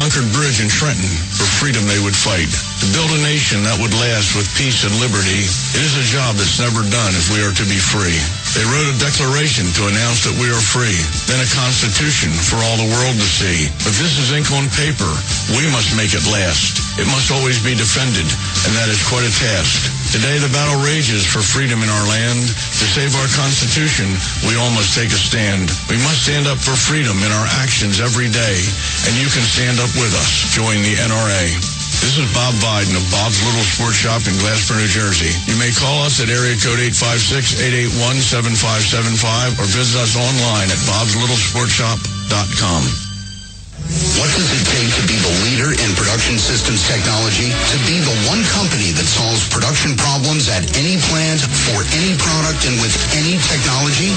Concord Bridge in Trenton. For freedom they would fight. To build a nation that would last with peace and liberty, it is a job that's never done if we are to be free. They wrote a declaration to announce that we are free, then a constitution for all the world to see. But this is ink on paper. We must make it last. It must always be defended, and that is quite a task. Today the battle rages for freedom in our land. To save our Constitution, we all must take a stand. We must stand up for freedom in our actions every day, and you can stand up with us. Join the NRA. This is Bob Biden of Bob's Little Sports Shop in Glasper, New Jersey. You may call us at area code 856-881-7575 or visit us online at bobslittle.sportshop.com. What does it take to be the leader in production systems technology? To be the one company that solves production problems at any plant, for any product, and with any technology?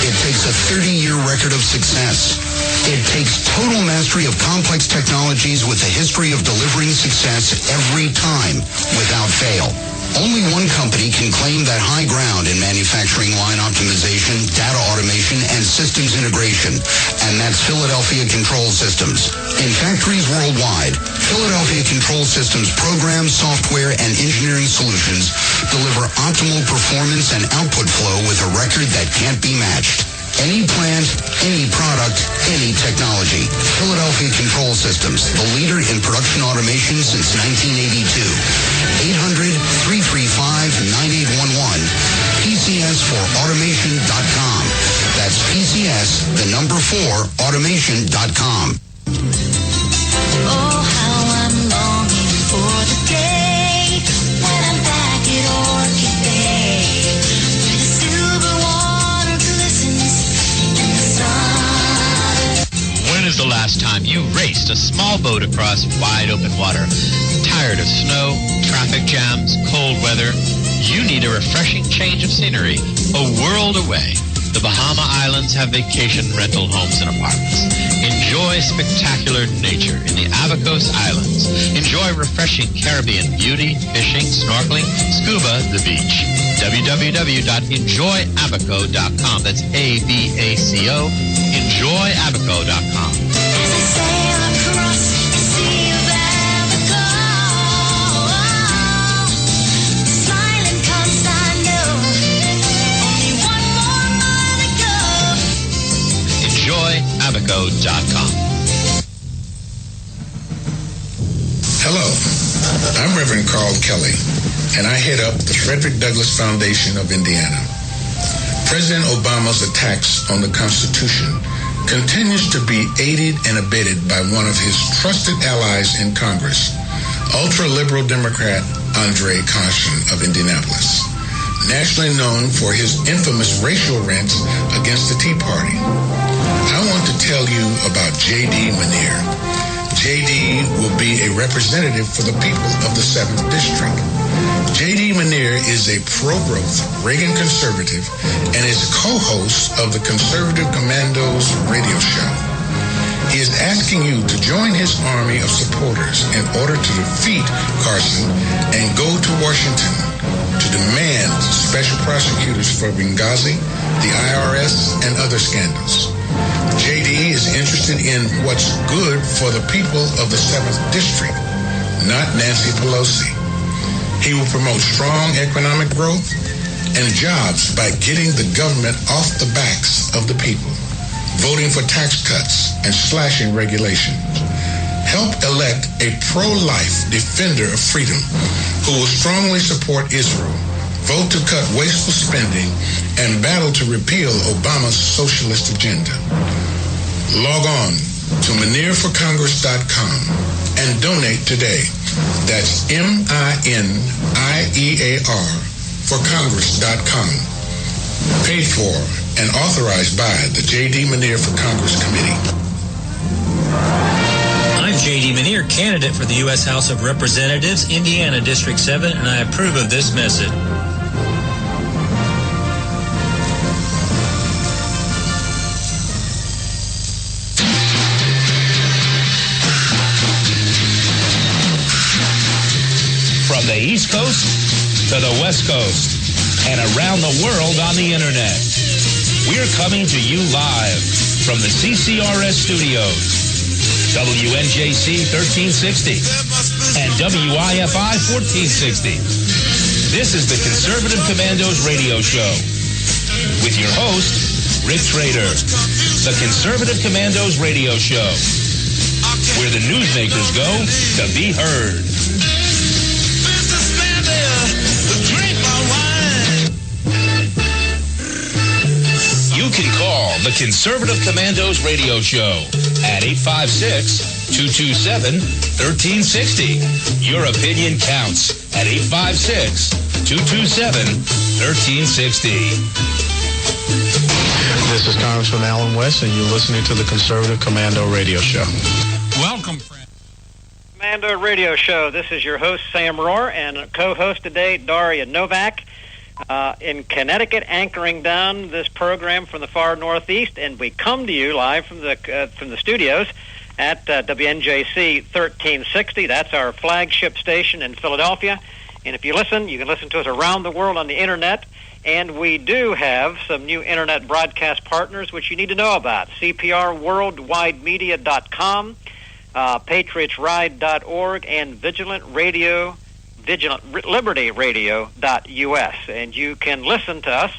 It takes a 30-year record of success. It takes total mastery of complex technologies with a history of delivering success every time, without fail. Only one company can claim that high ground in manufacturing line optimization, data automation, and systems integration, and that's Philadelphia Control Systems. In factories worldwide, Philadelphia Control Systems programs, software, and engineering solutions deliver optimal performance and output flow with a record that can't be matched. Any plant, any product, any technology. Philadelphia Control Systems, the leader in production automation since 1982. 800-335-9811. PCS4automation.com. That's PCS, the number 4, automation.com. Oh, how I'm longing for the day when I'm back at Orchid Bay. Where the silver water glistens in the sun. When is the last time you raced a small boat across wide open water? Tired of snow, traffic jams, cold weather? You need a refreshing change of scenery, a world away. The Bahama Islands have vacation rental homes and apartments. Enjoy spectacular nature in the Avacos Islands. Enjoy refreshing Caribbean beauty, fishing, snorkeling, scuba, the beach. www.enjoyabaco.com. That's ABACO. Enjoyabaco.com. As I sail across the sea of Abaco, smiling comes I know, only one more mile to go. Enjoyabaco.com. Hello, I'm Reverend Carl Kelly, and I head up the Frederick Douglass Foundation of Indiana. President Obama's attacks on the Constitution continues to be aided and abetted by one of his trusted allies in Congress, ultra-liberal Democrat Andre Caution of Indianapolis, nationally known for his infamous racial rants against the Tea Party. I want to tell you about J.D. Manier. J.D. will be a representative for the people of the 7th District. J.D. Manier is a pro-growth Reagan conservative and is co-host of the conservative Commandos Radio show. He is asking you to join his army of supporters in order to defeat Carson and go to Washington to demand special prosecutors for Benghazi, the IRS, and other scandals. J.D. is interested in what's good for the people of the 7th District, not Nancy Pelosi. He will promote strong economic growth and jobs by getting the government off the backs of the people, voting for tax cuts and slashing regulations. Help elect a pro-life defender of freedom who will strongly support Israel, vote to cut wasteful spending, and battle to repeal Obama's socialist agenda. Log on to ManierForCongress.com and donate today. That's MINIEAR for Congress.com. Paid for and authorized by the J.D. Manier for Congress Committee. I'm J.D. Manier, candidate for the U.S. House of Representatives, Indiana District 7, and I approve of this message. From the East Coast to the West Coast and around the world on the internet. We're coming to you live from the CCRS studios. WNJC 1360, and WIFI 1460. This is the Conservative Commandos Radio Show with your host, Rick Trader. The Conservative Commandos Radio Show, where the newsmakers go to be heard. You can call the Conservative Commandos Radio Show at 856-227-1360. Your opinion counts at 856-227-1360. This is Congressman Alan West, and you're listening to the Conservative Commando Radio Show. Welcome, friend. Commando Radio Show. This is your host, Sam Rohr, and co-host today, Daria Novak, in Connecticut, anchoring down this program from the far northeast, and we come to you live from the studios at WNJC 1360. That's our flagship station in Philadelphia. And if you listen, you can listen to us around the world on the Internet. And we do have some new Internet broadcast partners, which you need to know about. CPRWorldwideMedia.com, PatriotsRide.org, and VigilantLibertyRadio.us. And you can listen to us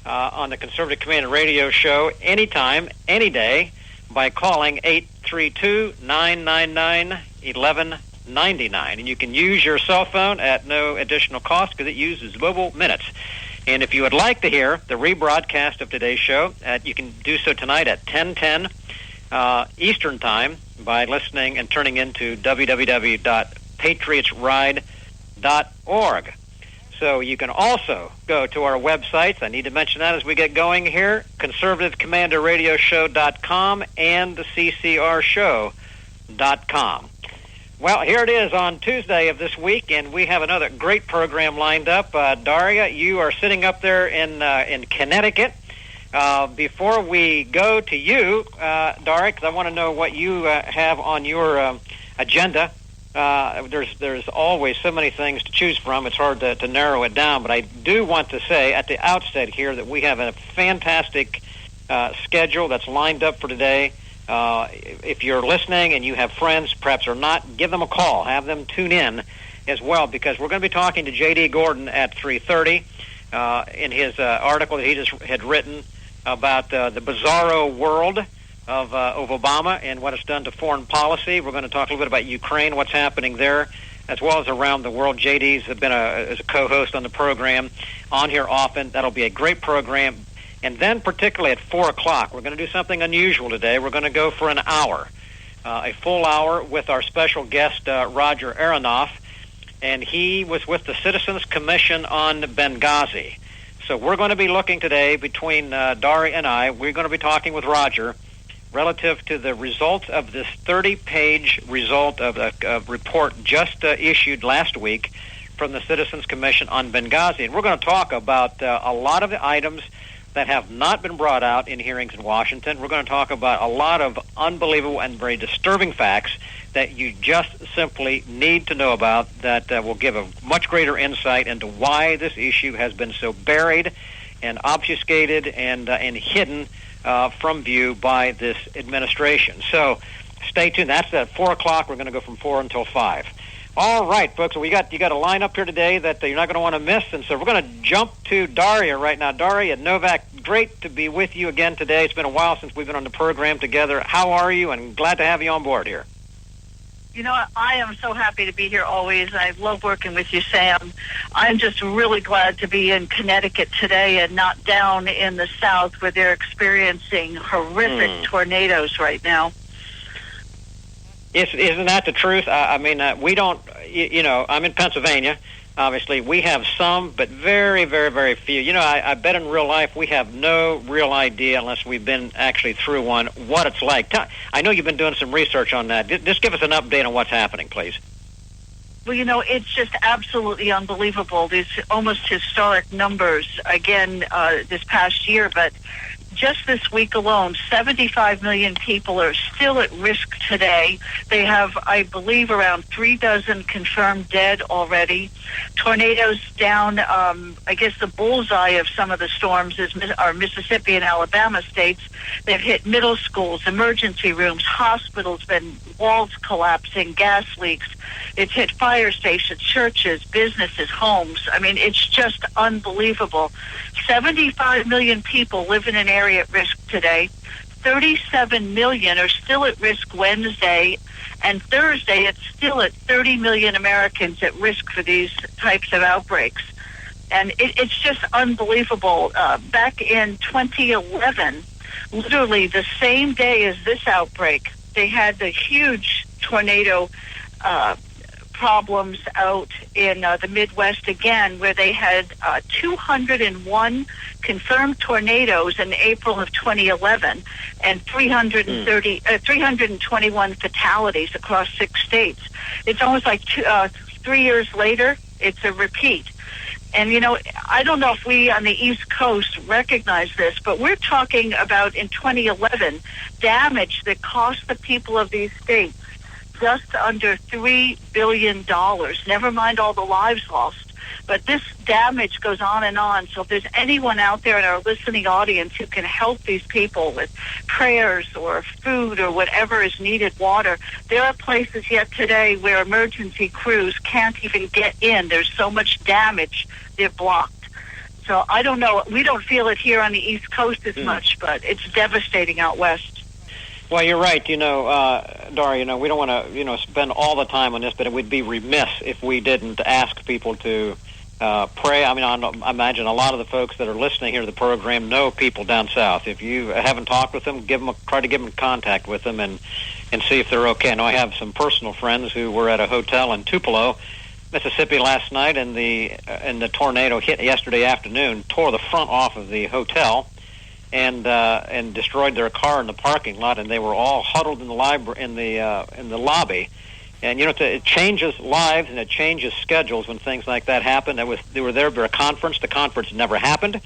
on the Conservative Commando Radio Show anytime, any day, by calling 832-999-1199. And you can use your cell phone at no additional cost because it uses mobile minutes. And if you would like to hear the rebroadcast of today's show, you can do so tonight at 10:10 Eastern Time by listening and turning into www.patriotsride.org. So you can also go to our websites. I need to mention that as we get going here, conservativecommanderadioshow.com and the ccrshow.com. Well, here it is on Tuesday of this week, and we have another great program lined up. Daria, you are sitting up there in Connecticut. Before we go to you, Daria, because I want to know what you have on your agenda. There's always so many things to choose from. It's hard to narrow it down, but I do want to say at the outset here that we have a fantastic schedule that's lined up for today. If you're listening and you have friends, perhaps or not, give them a call. Have them tune in as well, because we're going to be talking to J.D. Gordon at 3:30 in his article that he just had written about the bizarro world of Obama and what it's done to foreign policy. We're going to talk a little bit about Ukraine, what's happening there, as well as around the world. J.D.'s been as a co-host on the program, on here often. That'll be a great program. And then particularly at 4 o'clock, we're going to do something unusual today. We're going to go for an hour, a full hour with our special guest, Roger Aronoff. And he was with the Citizens Commission on Benghazi. So we're going to be looking today between Daria and I. We're going to be talking with Roger relative to the results of this 30-page result of a report just issued last week from the Citizens Commission on Benghazi. And we're going to talk about a lot of the items that have not been brought out in hearings in Washington. We're going to talk about a lot of unbelievable and very disturbing facts that you just simply need to know about that will give a much greater insight into why this issue has been so buried and obfuscated and hidden from view by this administration. So stay tuned. That's at 4 o'clock. We're going to go from 4 until 5. All right, folks, you got a line up here today that you're not going to want to miss, and so we're going to jump to Daria right now. Daria Novak, great to be with you again today. It's been a while since we've been on the program together. How are you? And glad to have you on board here. You know, I am so happy to be here always. I love working with you, Sam. I'm just really glad to be in Connecticut today and not down in the South where they're experiencing horrific tornadoes right now. Isn't that the truth? I mean, we don't, I'm in Pennsylvania. Obviously, we have some, but very, very, very few. You know, I bet in real life we have no real idea, unless we've been actually through one, what it's like. I know you've been doing some research on that. Just give us an update on what's happening, please. Well, you know, it's just absolutely unbelievable. These almost historic numbers, again, this past year, but just this week alone, 75 million people are still at risk today. They have, I believe, around 3 dozen confirmed dead already. Tornadoes down, I guess the bullseye of some of the storms are Mississippi and Alabama states. They've hit middle schools, emergency rooms, hospitals, been walls collapsing, gas leaks. It's hit fire stations, churches, businesses, homes. I mean, it's just unbelievable. 75 million people live in an area at risk today. 37 million are still at risk Wednesday, and Thursday it's still at 30 million Americans at risk for these types of outbreaks. And it's just unbelievable. Back in 2011, literally the same day as this outbreak, they had the huge tornado problems out in the Midwest again, where they had 201 confirmed tornadoes in April of 2011 and 321 fatalities across 6 states. It's almost like 3 years later, it's a repeat. And, you know, I don't know if we on the East Coast recognize this, but we're talking about in 2011 damage that cost the people of these states just under $3 billion. Never mind all the lives lost. But this damage goes on and on. So if there's anyone out there in our listening audience who can help these people with prayers or food or whatever is needed, water, there are places yet today where emergency crews can't even get in. There's so much damage, they're blocked. So I don't know. We don't feel it here on the East Coast as much, but it's devastating out west. Well, you're right. You know, Daria, you know, we don't want to, you know, spend all the time on this, but it would be remiss if we didn't ask people to pray. I mean, I imagine a lot of the folks that are listening here to the program know people down south. If you haven't talked with them, try to give them contact with them and see if they're okay. I know I have some personal friends who were at a hotel in Tupelo, Mississippi last night, and the tornado hit yesterday afternoon, tore the front off of the hotel, and destroyed their car in the parking lot, and they were all huddled in the lobby. And you know, it changes lives and it changes schedules when things like that happen. They were there for a conference. The conference never happened.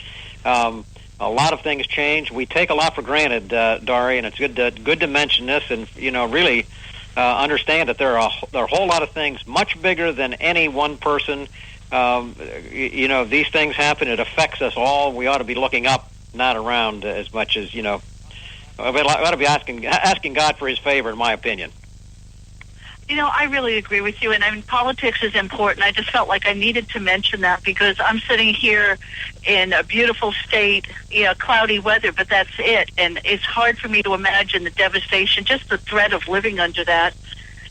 A lot of things change. We take a lot for granted, Dari, and it's good to mention this, and you know, really understand that there are a whole lot of things much bigger than any one person. You know, these things happen. It affects us all. We ought to be looking up, not around as much as, you know, we ought to be asking God for his favor, in my opinion. You know, I really agree with you, and I mean, politics is important. I just felt like I needed to mention that because I'm sitting here in a beautiful state, you know, cloudy weather, but that's it. And it's hard for me to imagine the devastation, just the threat of living under that.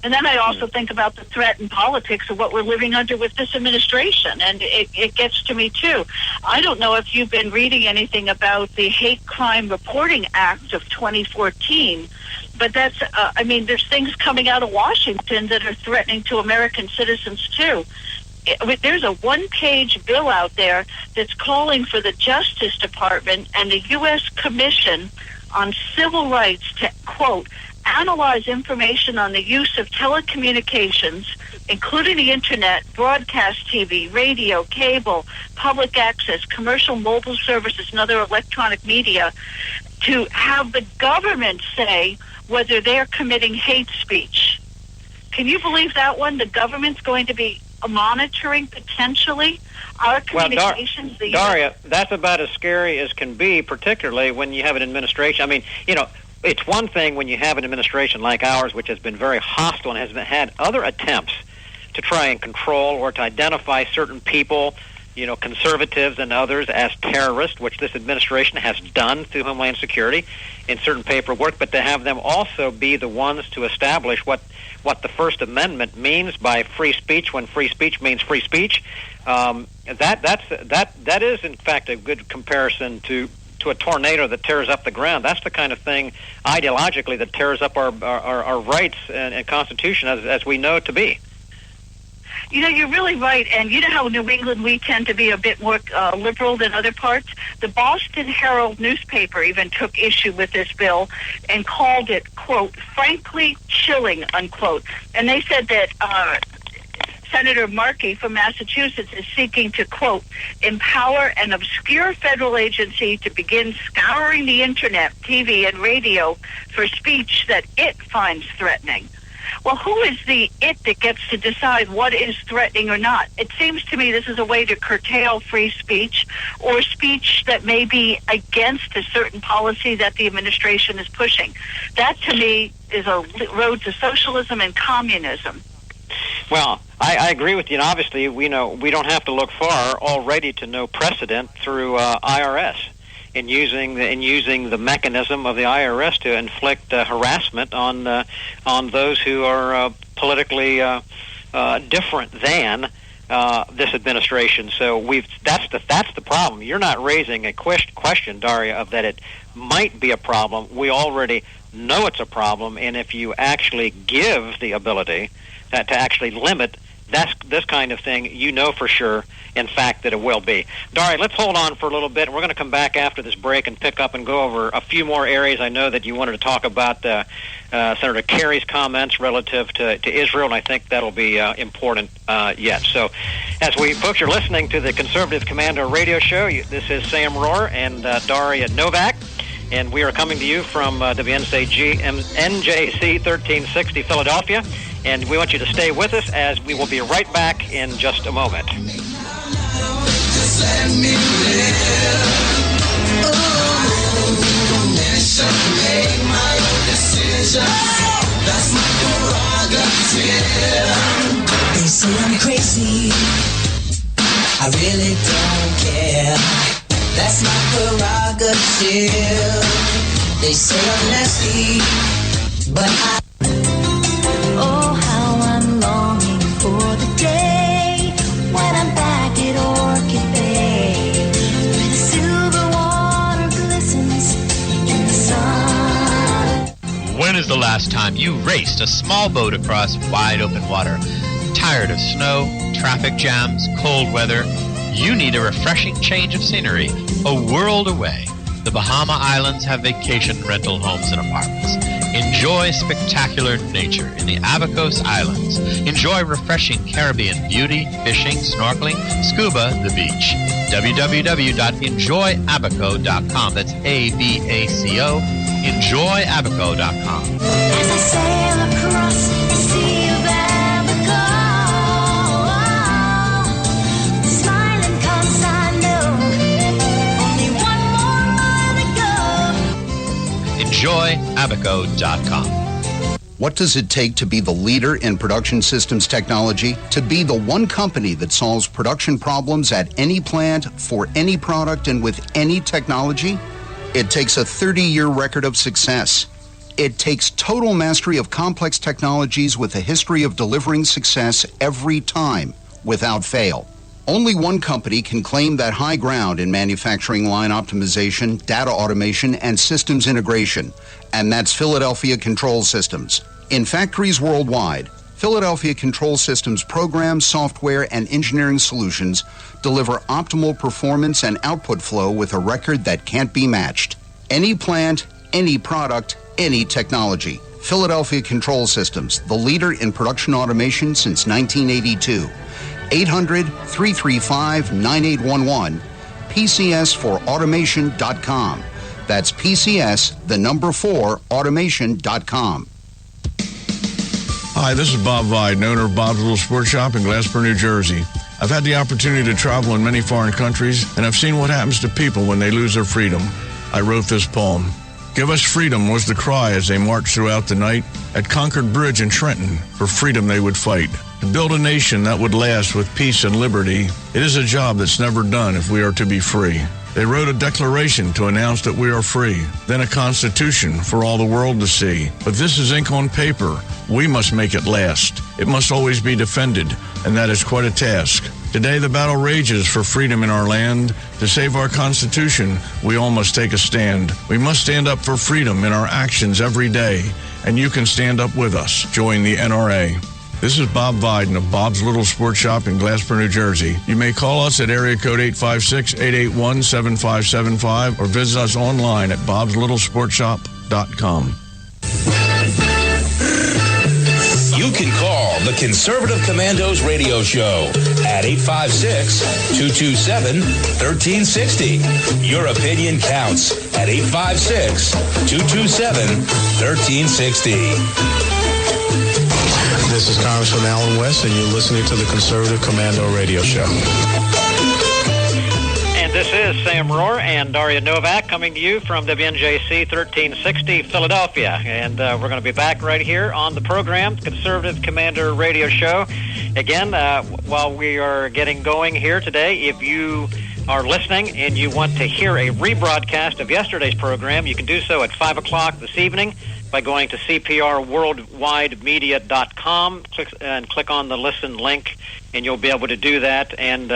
And then I also think about the threat in politics of what we're living under with this administration, and it gets to me, too. I don't know if you've been reading anything about the Hate Crime Reporting Act of 2014, but that's, I mean, there's things coming out of Washington that are threatening to American citizens, too. There's a one-page bill out there that's calling for the Justice Department and the U.S. Commission on Civil Rights to, quote, analyze information on the use of telecommunications, including the Internet, broadcast TV, radio, cable, public access, commercial mobile services, and other electronic media, to have the government say whether they're committing hate speech. Can you believe that one? The government's going to be monitoring, potentially, our communications. Well, Daria, that's about as scary as can be, particularly when you have an administration. I mean, you know, it's one thing when you have an administration like ours, which has been very hostile and has had other attempts to try and control or to identify certain people, you know, conservatives and others, as terrorists, which this administration has done through Homeland Security in certain paperwork, but to have them also be the ones to establish what the First Amendment means by free speech when free speech means free speech. That is, in fact, a good comparison to a tornado that tears up the ground. That's the kind of thing, ideologically, that tears up our rights and Constitution as we know it to be. You know, you're really right, and you know how in New England we tend to be a bit more liberal than other parts? The Boston Herald newspaper even took issue with this bill and called it, quote, frankly chilling, unquote. And they said that Senator Markey from Massachusetts is seeking to, quote, empower an obscure federal agency to begin scouring the internet, TV, and radio for speech that it finds threatening. Well, who is the it that gets to decide what is threatening or not? It seems to me this is a way to curtail free speech or speech that may be against a certain policy that the administration is pushing. That, to me, is a road to socialism and communism. Well, I agree with you, and obviously we don't have to look far already to know precedent through IRS in using the mechanism of the IRS to inflict harassment on those who are politically different than this administration. So that's the problem. You're not raising a question, Daria, of that it might be a problem. We already know it's a problem, and if you actually give the ability to actually limit this kind of thing, you know for sure, in fact, that it will be. Daria, let's hold on for a little bit. We're going to come back after this break and pick up and go over a few more areas. I know that you wanted to talk about Senator Kerry's comments relative to Israel, and I think that'll be important yet. So as folks are listening to the Conservative Commando Radio Show, this is Sam Rohr and Daria Novak, and we are coming to you from WNJC 1360 Philadelphia. And we want you to stay with us as we will be right back in just a moment. Just let me live. Make my own decision. That's my prerogative. They say I'm crazy. I really don't care. That's my prerogative. They say I'm nasty, but oh, how I'm longing for the day when I'm back at Orchid Bay, where the silver water glistens in the sun. When is the last time you raced a small boat across wide open water? Tired of snow, traffic jams, cold weather? You need a refreshing change of scenery, a world away. The Bahama Islands have vacation rental homes and apartments. Enjoy spectacular nature in the Abacos Islands. Enjoy refreshing Caribbean beauty, fishing, snorkeling, scuba, the beach. www.enjoyabaco.com. That's ABACO. Enjoyabaco.com. As I sail across the sea of Abaco, smiling 'cause I know only one more mile to go. Enjoyabaco.com. What does it take to be the leader in production systems technology? To be the one company that solves production problems at any plant, for any product, and with any technology? It takes a 30-year record of success. It takes total mastery of complex technologies with a history of delivering success every time, without fail. Only one company can claim that high ground in manufacturing line optimization, data automation, and systems integration, and that's Philadelphia Control Systems. In factories worldwide, Philadelphia Control Systems programs, software, and engineering solutions deliver optimal performance and output flow with a record that can't be matched. Any plant, any product, any technology. Philadelphia Control Systems, the leader in production automation since 1982. 800-335-9811, PCS4automation.com. That's PCS, the number 4, automation.com. Hi, this is Bob Vide, owner of Bob's Little Sports Shop in Glassboro, New Jersey. I've had the opportunity to travel in many foreign countries, and I've seen what happens to people when they lose their freedom. I wrote this poem. Give us freedom was the cry as they marched throughout the night. At Concord Bridge in Trenton, for freedom they would fight. To build a nation that would last with peace and liberty, it is a job that's never done if we are to be free. They wrote a declaration to announce that we are free, then a constitution for all the world to see. But this is ink on paper. We must make it last. It must always be defended, and that is quite a task. Today the battle rages for freedom in our land. To save our Constitution, we all must take a stand. We must stand up for freedom in our actions every day, and you can stand up with us. Join the NRA. This is Bob Viden of Bob's Little Sports Shop in Glassboro, New Jersey. You may call us at area code 856-881-7575 or visit us online at bobslittle.sportshop.com. You can call The Conservative Commandos Radio Show at 856-227-1360. Your opinion counts at 856-227-1360. This is Congressman Alan West, and you're listening to the Conservative Commando Radio Show. And this is Sam Rohr and Daria Novak coming to you from WNJC 1360 Philadelphia. And we're going to be back right here on the program, Conservative Commander Radio Show. Again, while we are getting going here today, if you are listening and you want to hear a rebroadcast of yesterday's program, you can do so at 5 o'clock this evening by going to cprworldwidemedia.com and click on the listen link, and you'll be able to do that. And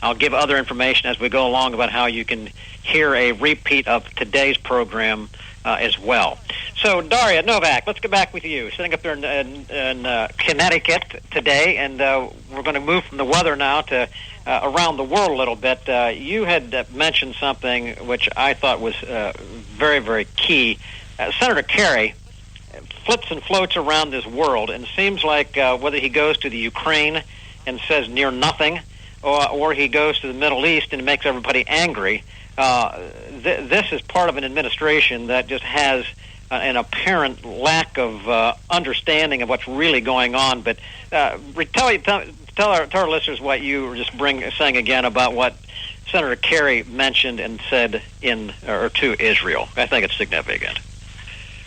I'll give other information as we go along about how you can hear a repeat of today's program as well. So, Daria Novak, let's get back with you. Sitting up there in Connecticut today, and we're going to move from the weather now to around the world a little bit. You had mentioned something which I thought was very, very key. Senator Kerry flips and floats around this world, and it seems like whether he goes to the Ukraine and says near nothing, or he goes to the Middle East and makes everybody angry, this is part of an administration that just has an apparent lack of understanding of what's really going on. But tell our listeners what you were just saying again about what Senator Kerry mentioned and said to Israel. I think it's significant.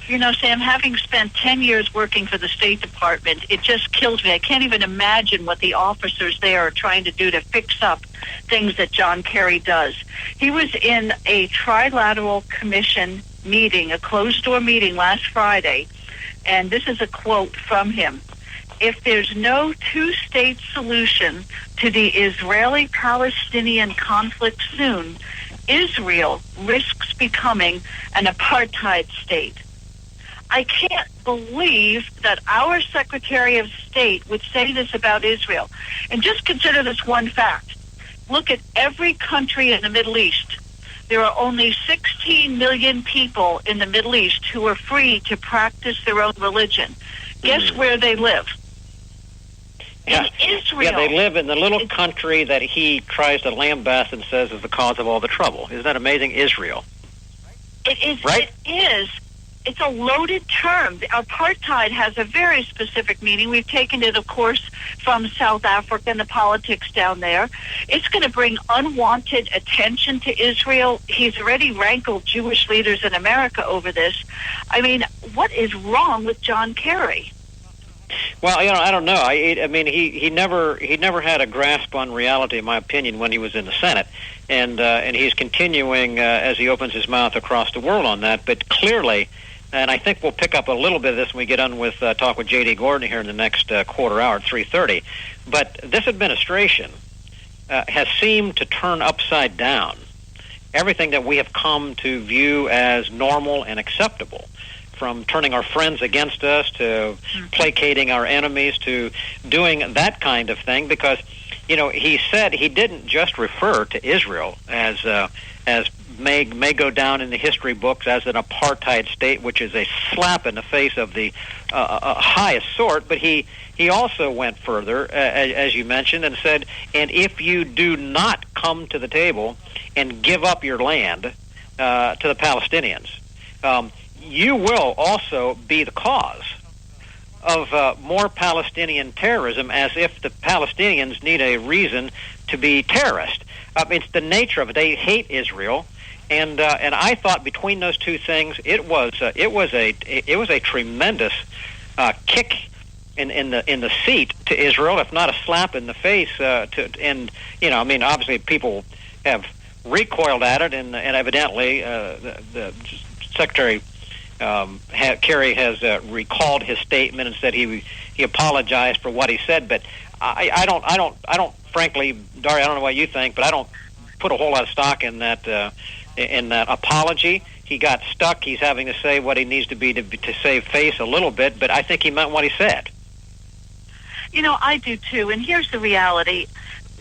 You know, Sam, having spent 10 years working for the State Department, it just kills me. I can't even imagine what the officers there are trying to do to fix up things that John Kerry does. He was in a trilateral commission meeting, a closed-door meeting last Friday, and this is a quote from him. If there's no two-state solution to the Israeli-Palestinian conflict soon, Israel risks becoming an apartheid state. I can't believe that our Secretary of State would say this about Israel. And just consider this one fact. Look at every country in the Middle East. There are only 16 million people in the Middle East who are free to practice their own religion. Guess where they live? In Israel. Yeah, they live in the little country that he tries to lambaste and says is the cause of all the trouble. Isn't that amazing? Israel. It is. Right? It is. It's a loaded term. Apartheid has a very specific meaning. We've taken it, of course, from South Africa and the politics down there. It's going to bring unwanted attention to Israel. He's already rankled Jewish leaders in America over this. I mean, what is wrong with John Kerry? Well, you know, I don't know. I mean, he never had a grasp on reality, in my opinion, when he was in the Senate, and he's continuing as he opens his mouth across the world on that. But clearly, and I think we'll pick up a little bit of this when we get on with talk with J.D. Gordon here in the next quarter hour at 3:30. But this administration has seemed to turn upside down everything that we have come to view as normal and acceptable, from turning our friends against us to placating our enemies to doing that kind of thing. Because, you know, he said he didn't just refer to Israel as may go down in the history books as an apartheid state, which is a slap in the face of the highest sort, but he also went further, as you mentioned, and said, and if you do not come to the table and give up your land to the Palestinians, you will also be the cause of more Palestinian terrorism, as if the Palestinians need a reason to be terrorists. It's the nature of it. They hate Israel, and I thought between those two things, it was a tremendous kick in the seat to Israel, if not a slap in the face. And you know, I mean, obviously people have recoiled at it, and evidently the Secretary Kerry has recalled his statement and said he apologized for what he said. But I don't frankly, Daria, I don't know what you think, but I don't put a whole lot of stock in that apology. He got stuck. He's having to say what he needs to be to save face a little bit, but I think he meant what he said. You know, I do too. And here's the reality.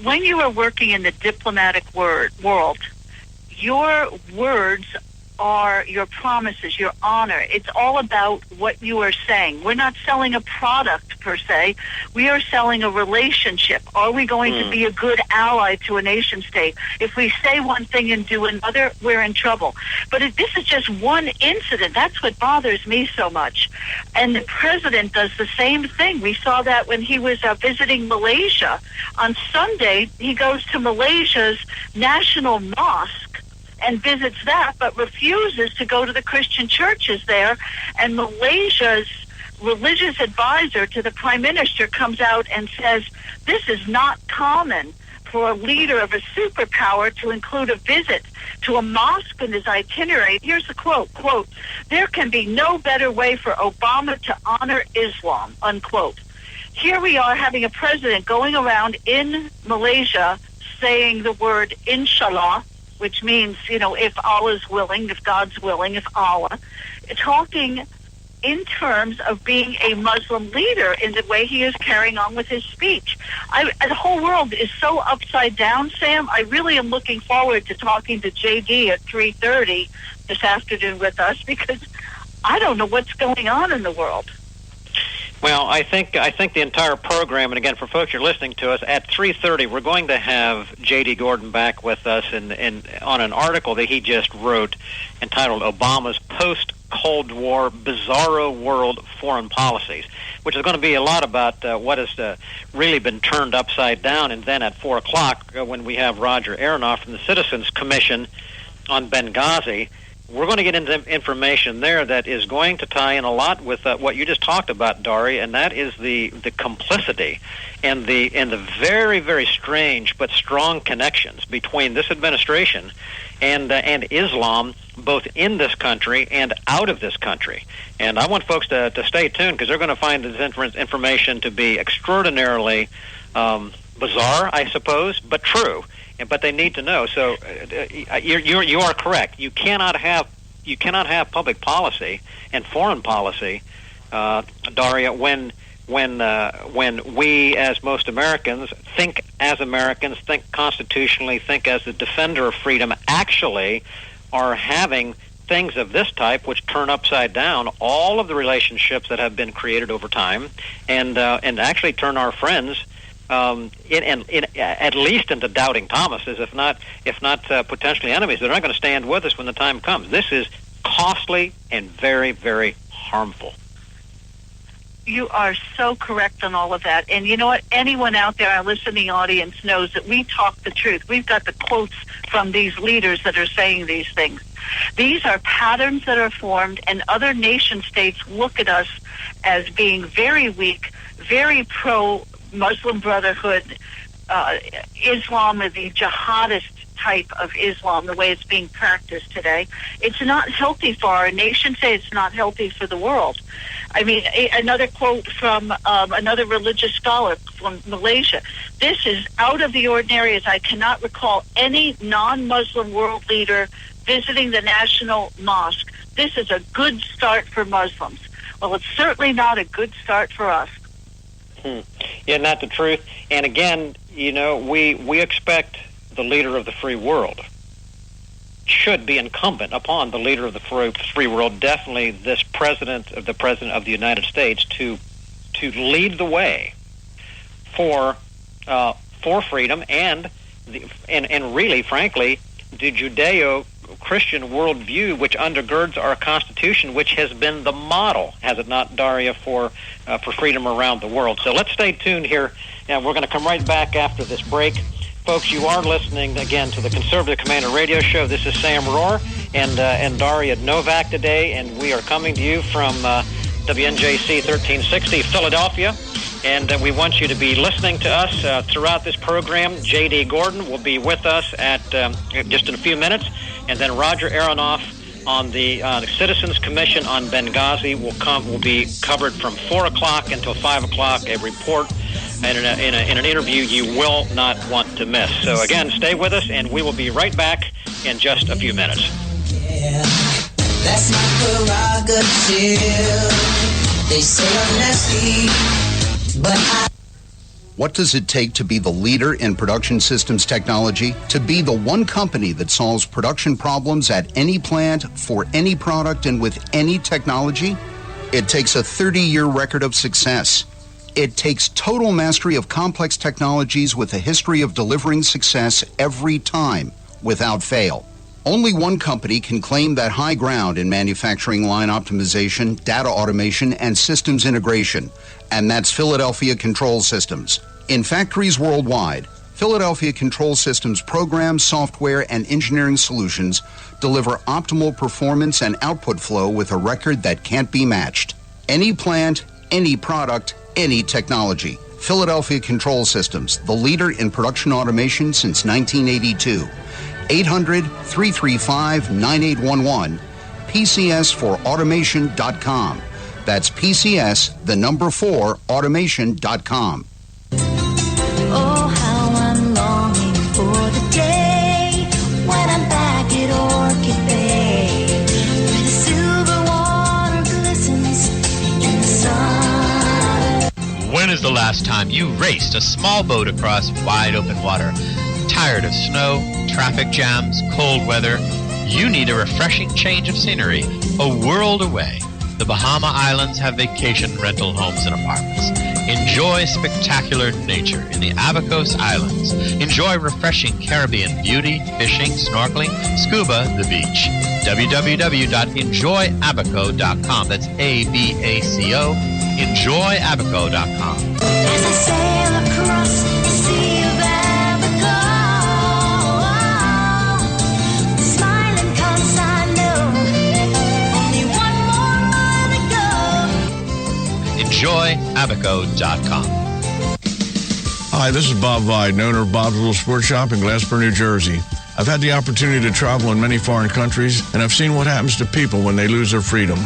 When you are working in the diplomatic world, your words are your promises, your honor. It's all about what you are saying. We're not selling a product per se. We are selling a relationship. Are we going to be a good ally to a nation state? If we say one thing and do another, we're in trouble. But this is just one incident. That's what bothers me so much. And the president does the same thing. We saw that when he was visiting Malaysia. On Sunday, he goes to Malaysia's national mosque and visits that, but refuses to go to the Christian churches there. And Malaysia's religious advisor to the prime minister comes out and says, this is not common for a leader of a superpower to include a visit to a mosque in his itinerary. Here's the quote, there can be no better way for Obama to honor Islam, unquote. Here we are having a president going around in Malaysia saying the word inshallah, which means, if Allah's willing, if God's willing, if Allah, talking in terms of being a Muslim leader in the way he is carrying on with his speech. The whole world is so upside down, Sam. I really am looking forward to talking to JD at 3:30 this afternoon with us, because I don't know what's going on in the world. Well, I think the entire program, and again, for folks who are listening to us, at 3:30, we're going to have J.D. Gordon back with us on an article that he just wrote entitled Obama's Post-Cold War Bizarro World Foreign Policies, which is going to be a lot about what has really been turned upside down. And then at 4 o'clock, when we have Roger Aronoff from the Citizens Commission on Benghazi, we're going to get into information there that is going to tie in a lot with what you just talked about, Dari, and that is the complicity and the very, very strange but strong connections between this administration and Islam, both in this country and out of this country. And I want folks to stay tuned, because they're going to find this information to be extraordinarily bizarre, I suppose, but true. But they need to know. So you are correct. You cannot have public policy and foreign policy, Daria, when we, as most Americans, think constitutionally, think as the defender of freedom, actually are having things of this type which turn upside down all of the relationships that have been created over time, and actually turn our friends at least into doubting Thomases, if not potentially enemies. They're not going to stand with us when the time comes. This is costly and very, very harmful. You are so correct on all of that. And you know what? Anyone out there, our listening audience, knows that we talk the truth. We've got the quotes from these leaders that are saying these things. These are patterns that are formed, and other nation states look at us as being very weak, very pro-Muslim Brotherhood, Islam, is the jihadist type of Islam, the way it's being practiced today. It's not healthy for our nation state. It's not healthy for the world. I mean, another quote from another religious scholar from Malaysia. This is out of the ordinary, as I cannot recall any non-Muslim world leader visiting the National Mosque. This is a good start for Muslims. Well, it's certainly not a good start for us. Yeah, not the truth. And again, we expect the leader of the free world, should be incumbent upon the leader of the free world, definitely this president of the United States, to lead the way for freedom and really, frankly, the Judeo-Christian worldview, which undergirds our Constitution, which has been the model, has it not, Daria, for freedom around the world. So let's stay tuned here, and we're going to come right back after this break. Folks, you are listening again to the Conservative Commander Radio Show. This is Sam Rohr and Daria Novak today, and we are coming to you from WNJC 1360 Philadelphia. And we want you to be listening to us throughout this program. J.D. Gordon will be with us at just in a few minutes, and then Roger Aronoff on the Citizens Commission on Benghazi will be covered from 4 o'clock until 5 o'clock. A report and in an interview you will not want to miss. So again, stay with us, and we will be right back in just a few minutes. Yeah, that's my prerogative. They say I'm nasty, but What does it take to be the leader in production systems technology? To be the one company that solves production problems at any plant, for any product, and with any technology? It takes a 30-year record of success. It takes total mastery of complex technologies with a history of delivering success every time, without fail. Only one company can claim that high ground in manufacturing line optimization, data automation, and systems integration, and that's Philadelphia Control Systems. In factories worldwide, Philadelphia Control Systems programs, software, and engineering solutions deliver optimal performance and output flow with a record that can't be matched. Any plant, any product, any technology. Philadelphia Control Systems, the leader in production automation since 1982. 800-335-9811, PCS4automation.com. That's PCS, the number 4, automation.com. Oh, how I'm longing for the day when I'm back at Orchid Bay, where the silver water glistens in the sun. When is the last time you raced a small boat across wide open water? Tired of snow, traffic jams, cold weather? You need a refreshing change of scenery, a world away. The Bahama Islands have vacation rental homes and apartments. Enjoy spectacular nature in the Abacos Islands. Enjoy refreshing Caribbean beauty, fishing, snorkeling, scuba, the beach. www.enjoyabaco.com. That's ABACO. Enjoyabaco.com. As I sail across the sea of Abaco, smiling 'cause I know only one more mile to go. Enjoyabaco.com. Hi, this is Bob Viden, owner of Bob's Little Sports Shop in Glassboro, New Jersey. I've had the opportunity to travel in many foreign countries, and I've seen what happens to people when they lose their freedom.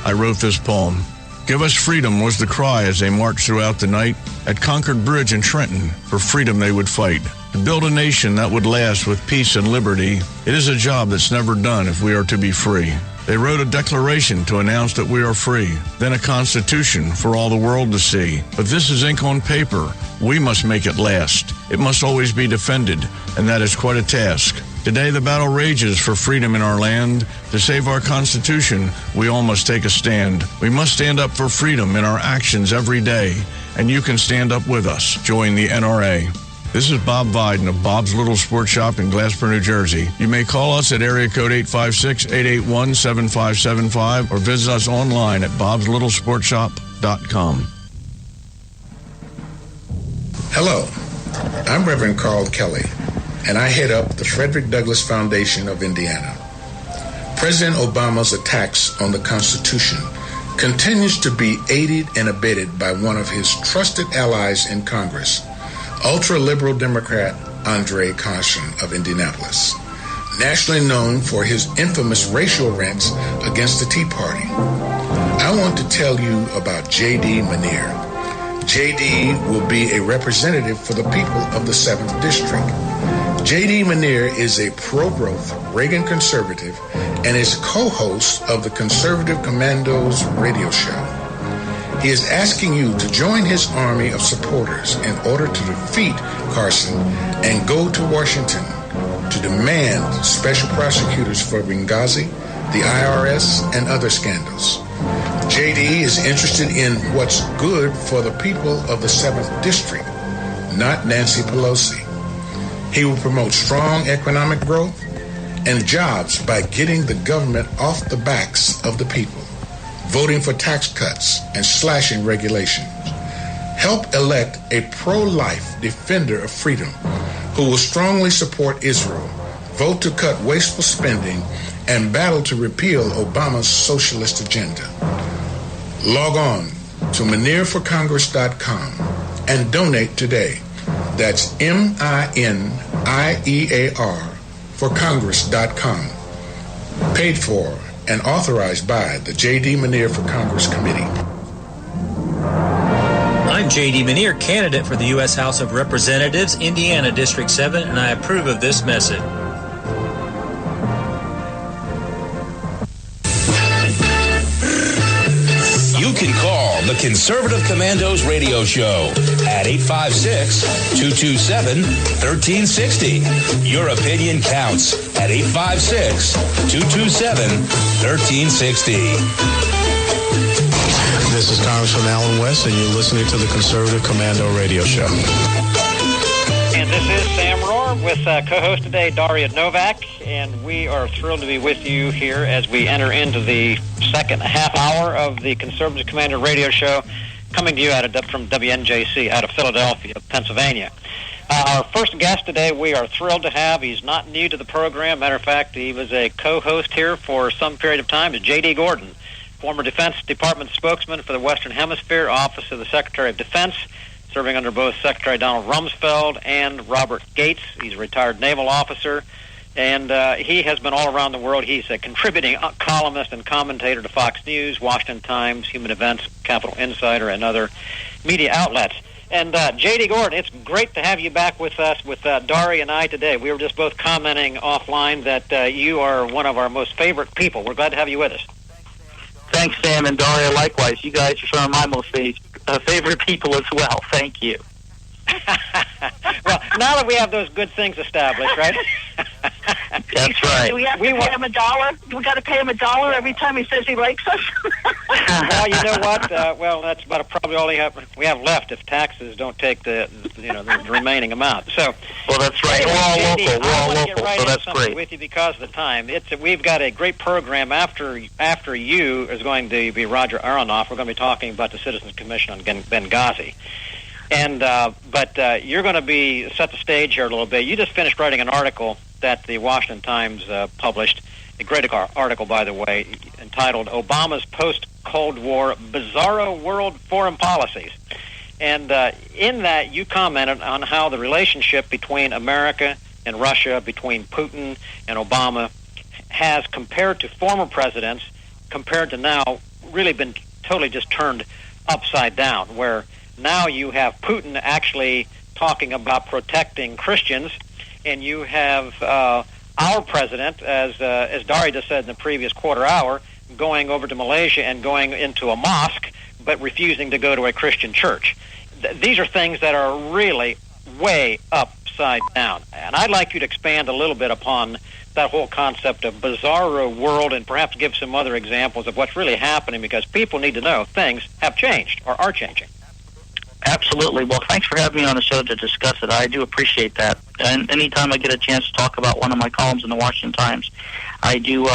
I wrote this poem. Give us freedom was the cry as they marched throughout the night. At Concord Bridge in Trenton, for freedom they would fight. To build a nation that would last with peace and liberty, it is a job that's never done if we are to be free. They wrote a declaration to announce that we are free, then a constitution for all the world to see. But this is ink on paper. We must make it last. It must always be defended, and that is quite a task. Today the battle rages for freedom in our land. To save our Constitution, we all must take a stand. We must stand up for freedom in our actions every day, and you can stand up with us. Join the NRA. This is Bob Viden of Bob's Little Sports Shop in Glassboro, New Jersey. You may call us at area code 856-881-7575 or visit us online at bobslittlesportshop.com. Hello, I'm Reverend Carl Kelly, and I head up the Frederick Douglass Foundation of Indiana. President Obama's attacks on the Constitution continues to be aided and abetted by one of his trusted allies in Congress, ultra-liberal Democrat Andre Carson of Indianapolis, nationally known for his infamous racial rants against the Tea Party. I want to tell you about J.D. Manier. J.D. will be a representative for the people of the 7th District. J.D. Manier is a pro-growth Reagan conservative and is co-host of the Conservative Commandos Radio Show. He is asking you to join his army of supporters in order to defeat Carson and go to Washington to demand special prosecutors for Benghazi, the IRS, and other scandals. J.D. is interested in what's good for the people of the 7th District, not Nancy Pelosi. He will promote strong economic growth and jobs by getting the government off the backs of the people, voting for tax cuts and slashing regulations. Help elect a pro-life defender of freedom who will strongly support Israel, vote to cut wasteful spending, and battle to repeal Obama's socialist agenda. Log on to ManierForCongress.com and donate today. That's MINIEAR for Congress.com. Paid for and authorized by the J.D. Manier for Congress Committee. I'm J.D. Manier, candidate for the U.S. House of Representatives, Indiana District 7, and I approve of this message. You can call the The Conservative Commandos Radio Show at 856-227-1360. Your opinion counts at 856-227-1360. This is Congressman Alan West, and you're listening to the Conservative Commando Radio Show. And this is Sam Rohr with co-host today, Daria Novak, and we are thrilled to be with you here as we enter into the second half hour of the Conservative Commando Radio Show, coming to you from WNJC out of Philadelphia, Pennsylvania. Our first guest today, we are thrilled to have. He's not new to the program. Matter of fact, he was a co-host here for some period of time, is J.D. Gordon, former Defense Department spokesman for the Western Hemisphere, Office of the Secretary of Defense, serving under both Secretary Donald Rumsfeld and Robert Gates. He's a retired naval officer, and he has been all around the world. He's a contributing columnist and commentator to Fox News, Washington Times, Human Events, Capital Insider, and other media outlets. And J.D. Gordon, it's great to have you back with us, with Dari and I today. We were just both commenting offline that you are one of our most favorite people. We're glad to have you with us. Thanks, Sam, and Daria, likewise. You guys are some of my most favorite people as well. Thank you. Well, now that we have those good things established, right? That's right. Do we have to pay him $1? Do we got to pay him $1 every time he says he likes us? Well, you know what? That's about probably all we have left if taxes don't take the remaining amount. So, well, that's right. We're all local. So that's great. With you because of the time. We've got a great program after you is going to be Roger Aronoff. We're going to be talking about the Citizens Commission on Benghazi. And but you're going to be set the stage here a little bit. You just finished writing an article that the Washington Times published, a great article, by the way, entitled "Obama's Post-Cold War Bizarro World Foreign Policies." And in that, you commented on how the relationship between America and Russia, between Putin and Obama, has, compared to former presidents, compared to now, really been totally just turned upside down, where now you have Putin actually talking about protecting Christians, and you have our president, as Dari just said in the previous quarter hour, going over to Malaysia and going into a mosque, but refusing to go to a Christian church. These are things that are really way upside down. And I'd like you to expand a little bit upon that whole concept of bizarro world and perhaps give some other examples of what's really happening, because people need to know things have changed or are changing. Absolutely. Well, thanks for having me on the show to discuss it. I do appreciate that. And anytime I get a chance to talk about one of my columns in the Washington Times, I do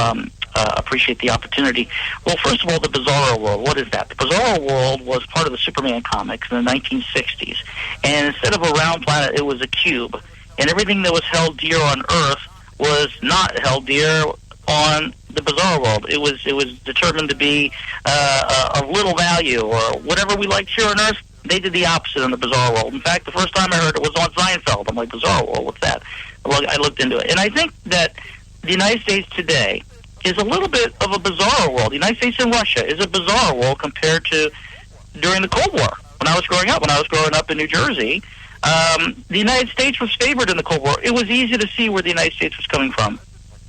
appreciate the opportunity. Well, first of all, the Bizarro World. What is that? The Bizarro World was part of the Superman comics in the 1960s. And instead of a round planet, it was a cube. And everything that was held dear on Earth was not held dear on the Bizarro World. It was determined to be of little value, or whatever we liked here on Earth. They did the opposite in the Bizarro World. In fact, the first time I heard it was on Seinfeld. I'm like, Bizarro World, what's that? I looked into it. And I think that the United States today is a little bit of a bizarro world. The United States and Russia is a bizarro world compared to during the Cold War. When I was growing up in New Jersey, the United States was favored in the Cold War. It was easy to see where the United States was coming from.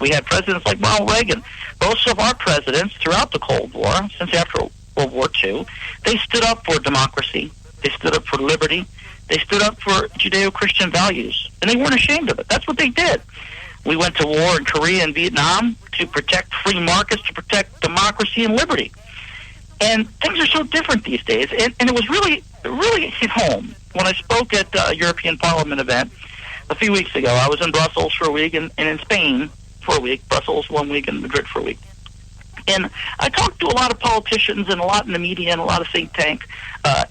We had presidents like Ronald Reagan. Most of our presidents throughout the Cold War, since after World War II, they stood up for democracy. They stood up for liberty. They stood up for Judeo-Christian values, and they weren't ashamed of it. That's what they did. We went to war in Korea and Vietnam to protect free markets, to protect democracy and liberty. And things are so different these days, and it was really hit home when I spoke at a European Parliament event a few weeks ago. I was in Brussels for a week and in Spain for a week, Brussels 1 week and Madrid for a week. And I talked to a lot of politicians and a lot in the media and a lot of think tank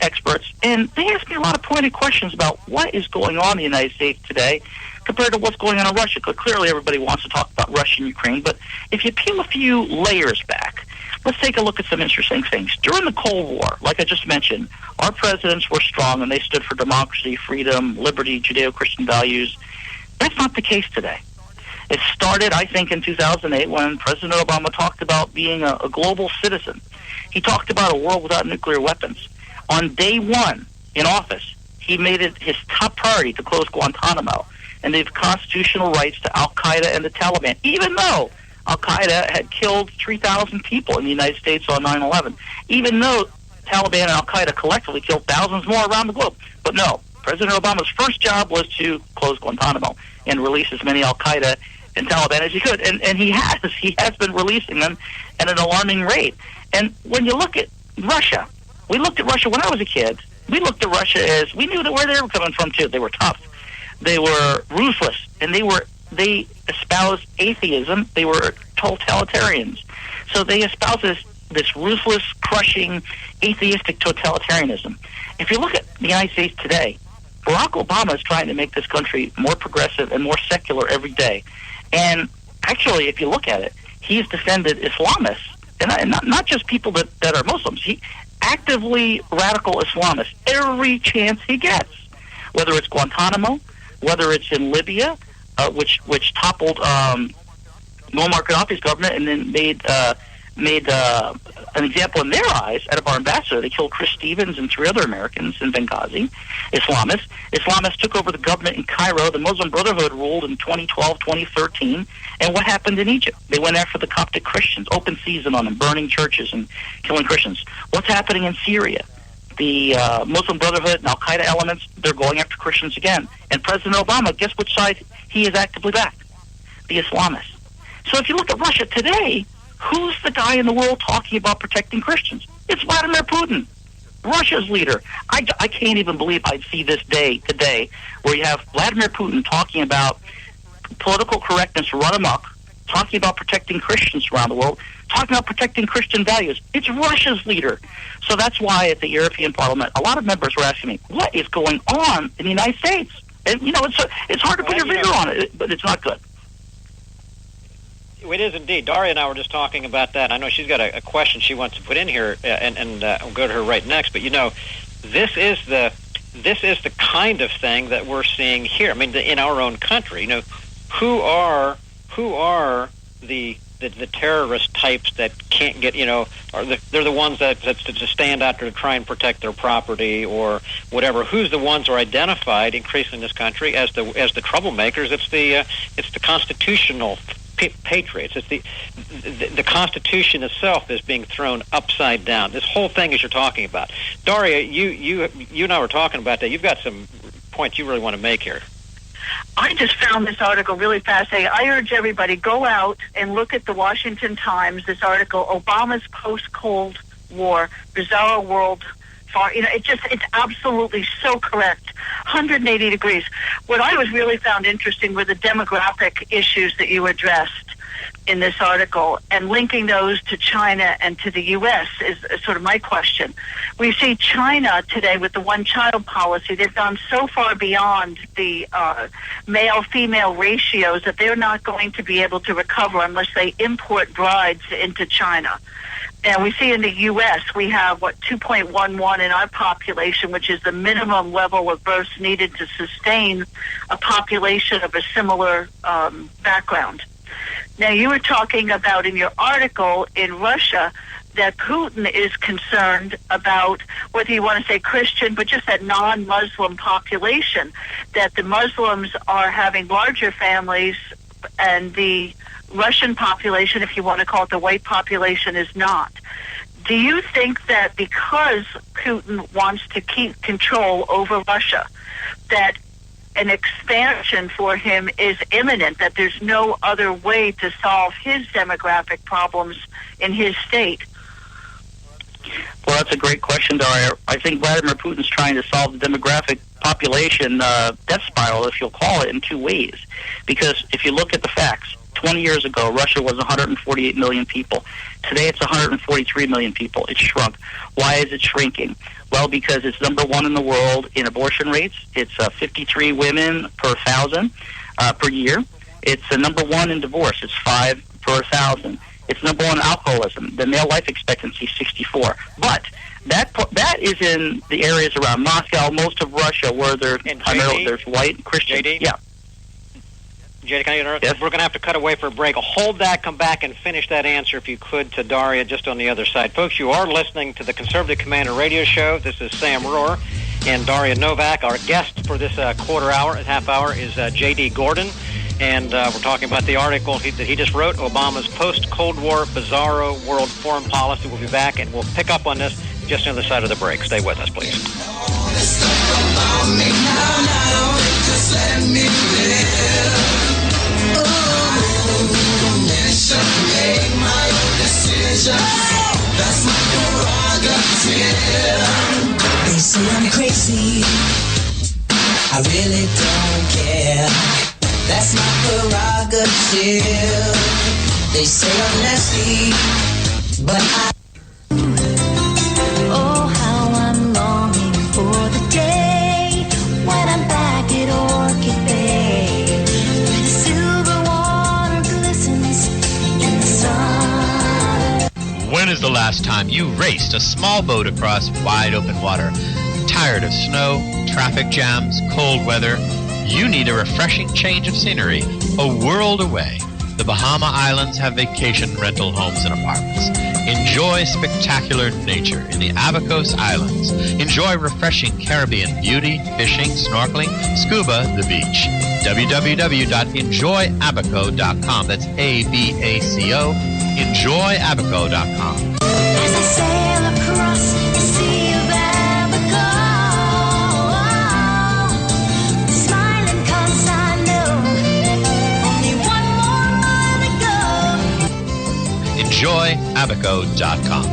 experts, and they asked me a lot of pointed questions about what is going on in the United States today compared to what's going on in Russia. Because clearly everybody wants to talk about Russia and Ukraine, but if you peel a few layers back, let's take a look at some interesting things. During the Cold War, like I just mentioned, our presidents were strong and they stood for democracy, freedom, liberty, Judeo-Christian values. That's not the case today. It started, I think, in 2008 when President Obama talked about being a global citizen. He talked about a world without nuclear weapons. On day one in office, he made it his top priority to close Guantanamo and give constitutional rights to Al-Qaeda and the Taliban, even though Al-Qaeda had killed 3,000 people in the United States on 9/11, even though Taliban and Al-Qaeda collectively killed thousands more around the globe. But no, President Obama's first job was to close Guantanamo and release as many Al-Qaeda and Taliban as he could. And he has been releasing them at an alarming rate. And when you look at Russia, we looked at Russia when I was a kid. We looked at Russia as, we knew where they were coming from too. They were tough. They were ruthless. And they espoused atheism. They were totalitarians. So they espoused this ruthless, crushing, atheistic totalitarianism. If you look at the United States today, Barack Obama is trying to make this country more progressive and more secular every day. And actually, if you look at it, he's defended Islamists, and not just people that are Muslims. He actively radical Islamists every chance he gets, whether it's Guantanamo, whether it's in Libya, which toppled Muammar Gaddafi's government and then made an example in their eyes out of our ambassador. They killed Chris Stevens and 3 other Americans in Benghazi. Islamists took over the government in Cairo. The Muslim Brotherhood ruled in 2012, 2013. And what happened in Egypt? They went after the Coptic Christians, open season on them, burning churches and killing Christians. What's happening in Syria? The Muslim Brotherhood and Al-Qaeda elements, they're going after Christians again. And President Obama, guess which side he is actively backed? The Islamists. So if you look at Russia today, who's the guy in the world talking about protecting Christians? It's Vladimir Putin, Russia's leader. I can't even believe I'd see this day today where you have Vladimir Putin talking about political correctness run amok, talking about protecting Christians around the world, talking about protecting Christian values. It's Russia's leader. So that's why at the European Parliament, a lot of members were asking me, what is going on in the United States? And, it's hard to put your finger on it, but it's not good. It is indeed. Daria and I were just talking about that. I know she's got a question she wants to put in here, and we'll go to her right next. But this is the kind of thing that we're seeing here. I mean, in our own country, who are the terrorist types that can't get, they're the ones that to stand out to try and protect their property or whatever. Who's the ones who are identified increasingly in this country as the troublemakers? It's the constitutional patriots. It's the Constitution itself is being thrown upside down. This whole thing as you're talking about. Daria, you and I were talking about that. You've got some points you really want to make here. I just found this article really fascinating. I urge everybody, go out and look at the Washington Times, this article, Obama's Post-Cold War, Bizarro World. It's absolutely so correct. 180 degrees. What I was really found interesting were the demographic issues that you addressed in this article, and linking those to China and to the U.S. is sort of my question. We see China today with the one-child policy. They've gone so far beyond the male-female ratios that they're not going to be able to recover unless they import brides into China. And we see in the U.S. we have, 2.11 in our population, which is the minimum level of births needed to sustain a population of a similar background. Now, you were talking about in your article in Russia that Putin is concerned about, whether you want to say Christian, but just that non-Muslim population, that the Muslims are having larger families and the Russian population, if you want to call it the white population, is not. Do you think that because Putin wants to keep control over Russia, that an expansion for him is imminent, that there's no other way to solve his demographic problems in his state? Well, that's a great question, Daria. I think Vladimir Putin's trying to solve the demographic population death spiral, if you'll call it, in 2 ways. Because if you look at the facts, 20 years ago, Russia was 148 million people. Today, it's 143 million people. It's shrunk. Why is it shrinking? Well, because it's number 1 in the world in abortion rates. It's 53 women per 1,000 per year. It's number 1 in divorce. It's 5 per 1,000. It's number 1 in alcoholism. The male life expectancy is 64. But that is in the areas around Moscow, most of Russia, where there's white Christian. JD? Yeah. JD, can I interrupt? Yes. We're going to have to cut away for a break. Hold that, come back and finish that answer, if you could, to Daria just on the other side. Folks, you are listening to the Conservative Commander Radio Show. This is Sam Rohr and Daria Novak. Our guest for this half hour is J.D. Gordon. And we're talking about the article that he just wrote, Obama's Post-Cold War Bizarro World Foreign Policy. We'll be back, and we'll pick up on this just on the side of the break. Stay with us, please. They say I'm crazy, I really don't care. That's my prerogative. They say I'm nasty, but I... Oh, how I'm longing for the day when I'm back at Orchid Bay, where the silver water glistens in the sun. When is the last time you raced a small boat across wide open water? Tired of snow, traffic jams, cold weather? You need a refreshing change of scenery, a world away. The Bahama Islands have vacation rental homes and apartments. Enjoy spectacular nature in the Abacos Islands. Enjoy refreshing Caribbean beauty, fishing, snorkeling, scuba, the beach. www.enjoyabaco.com. That's ABACO. Enjoyabaco.com. As I sail across the sea of Abaco, smiling 'cause I know only one more mile to go. Enjoyabaco.com.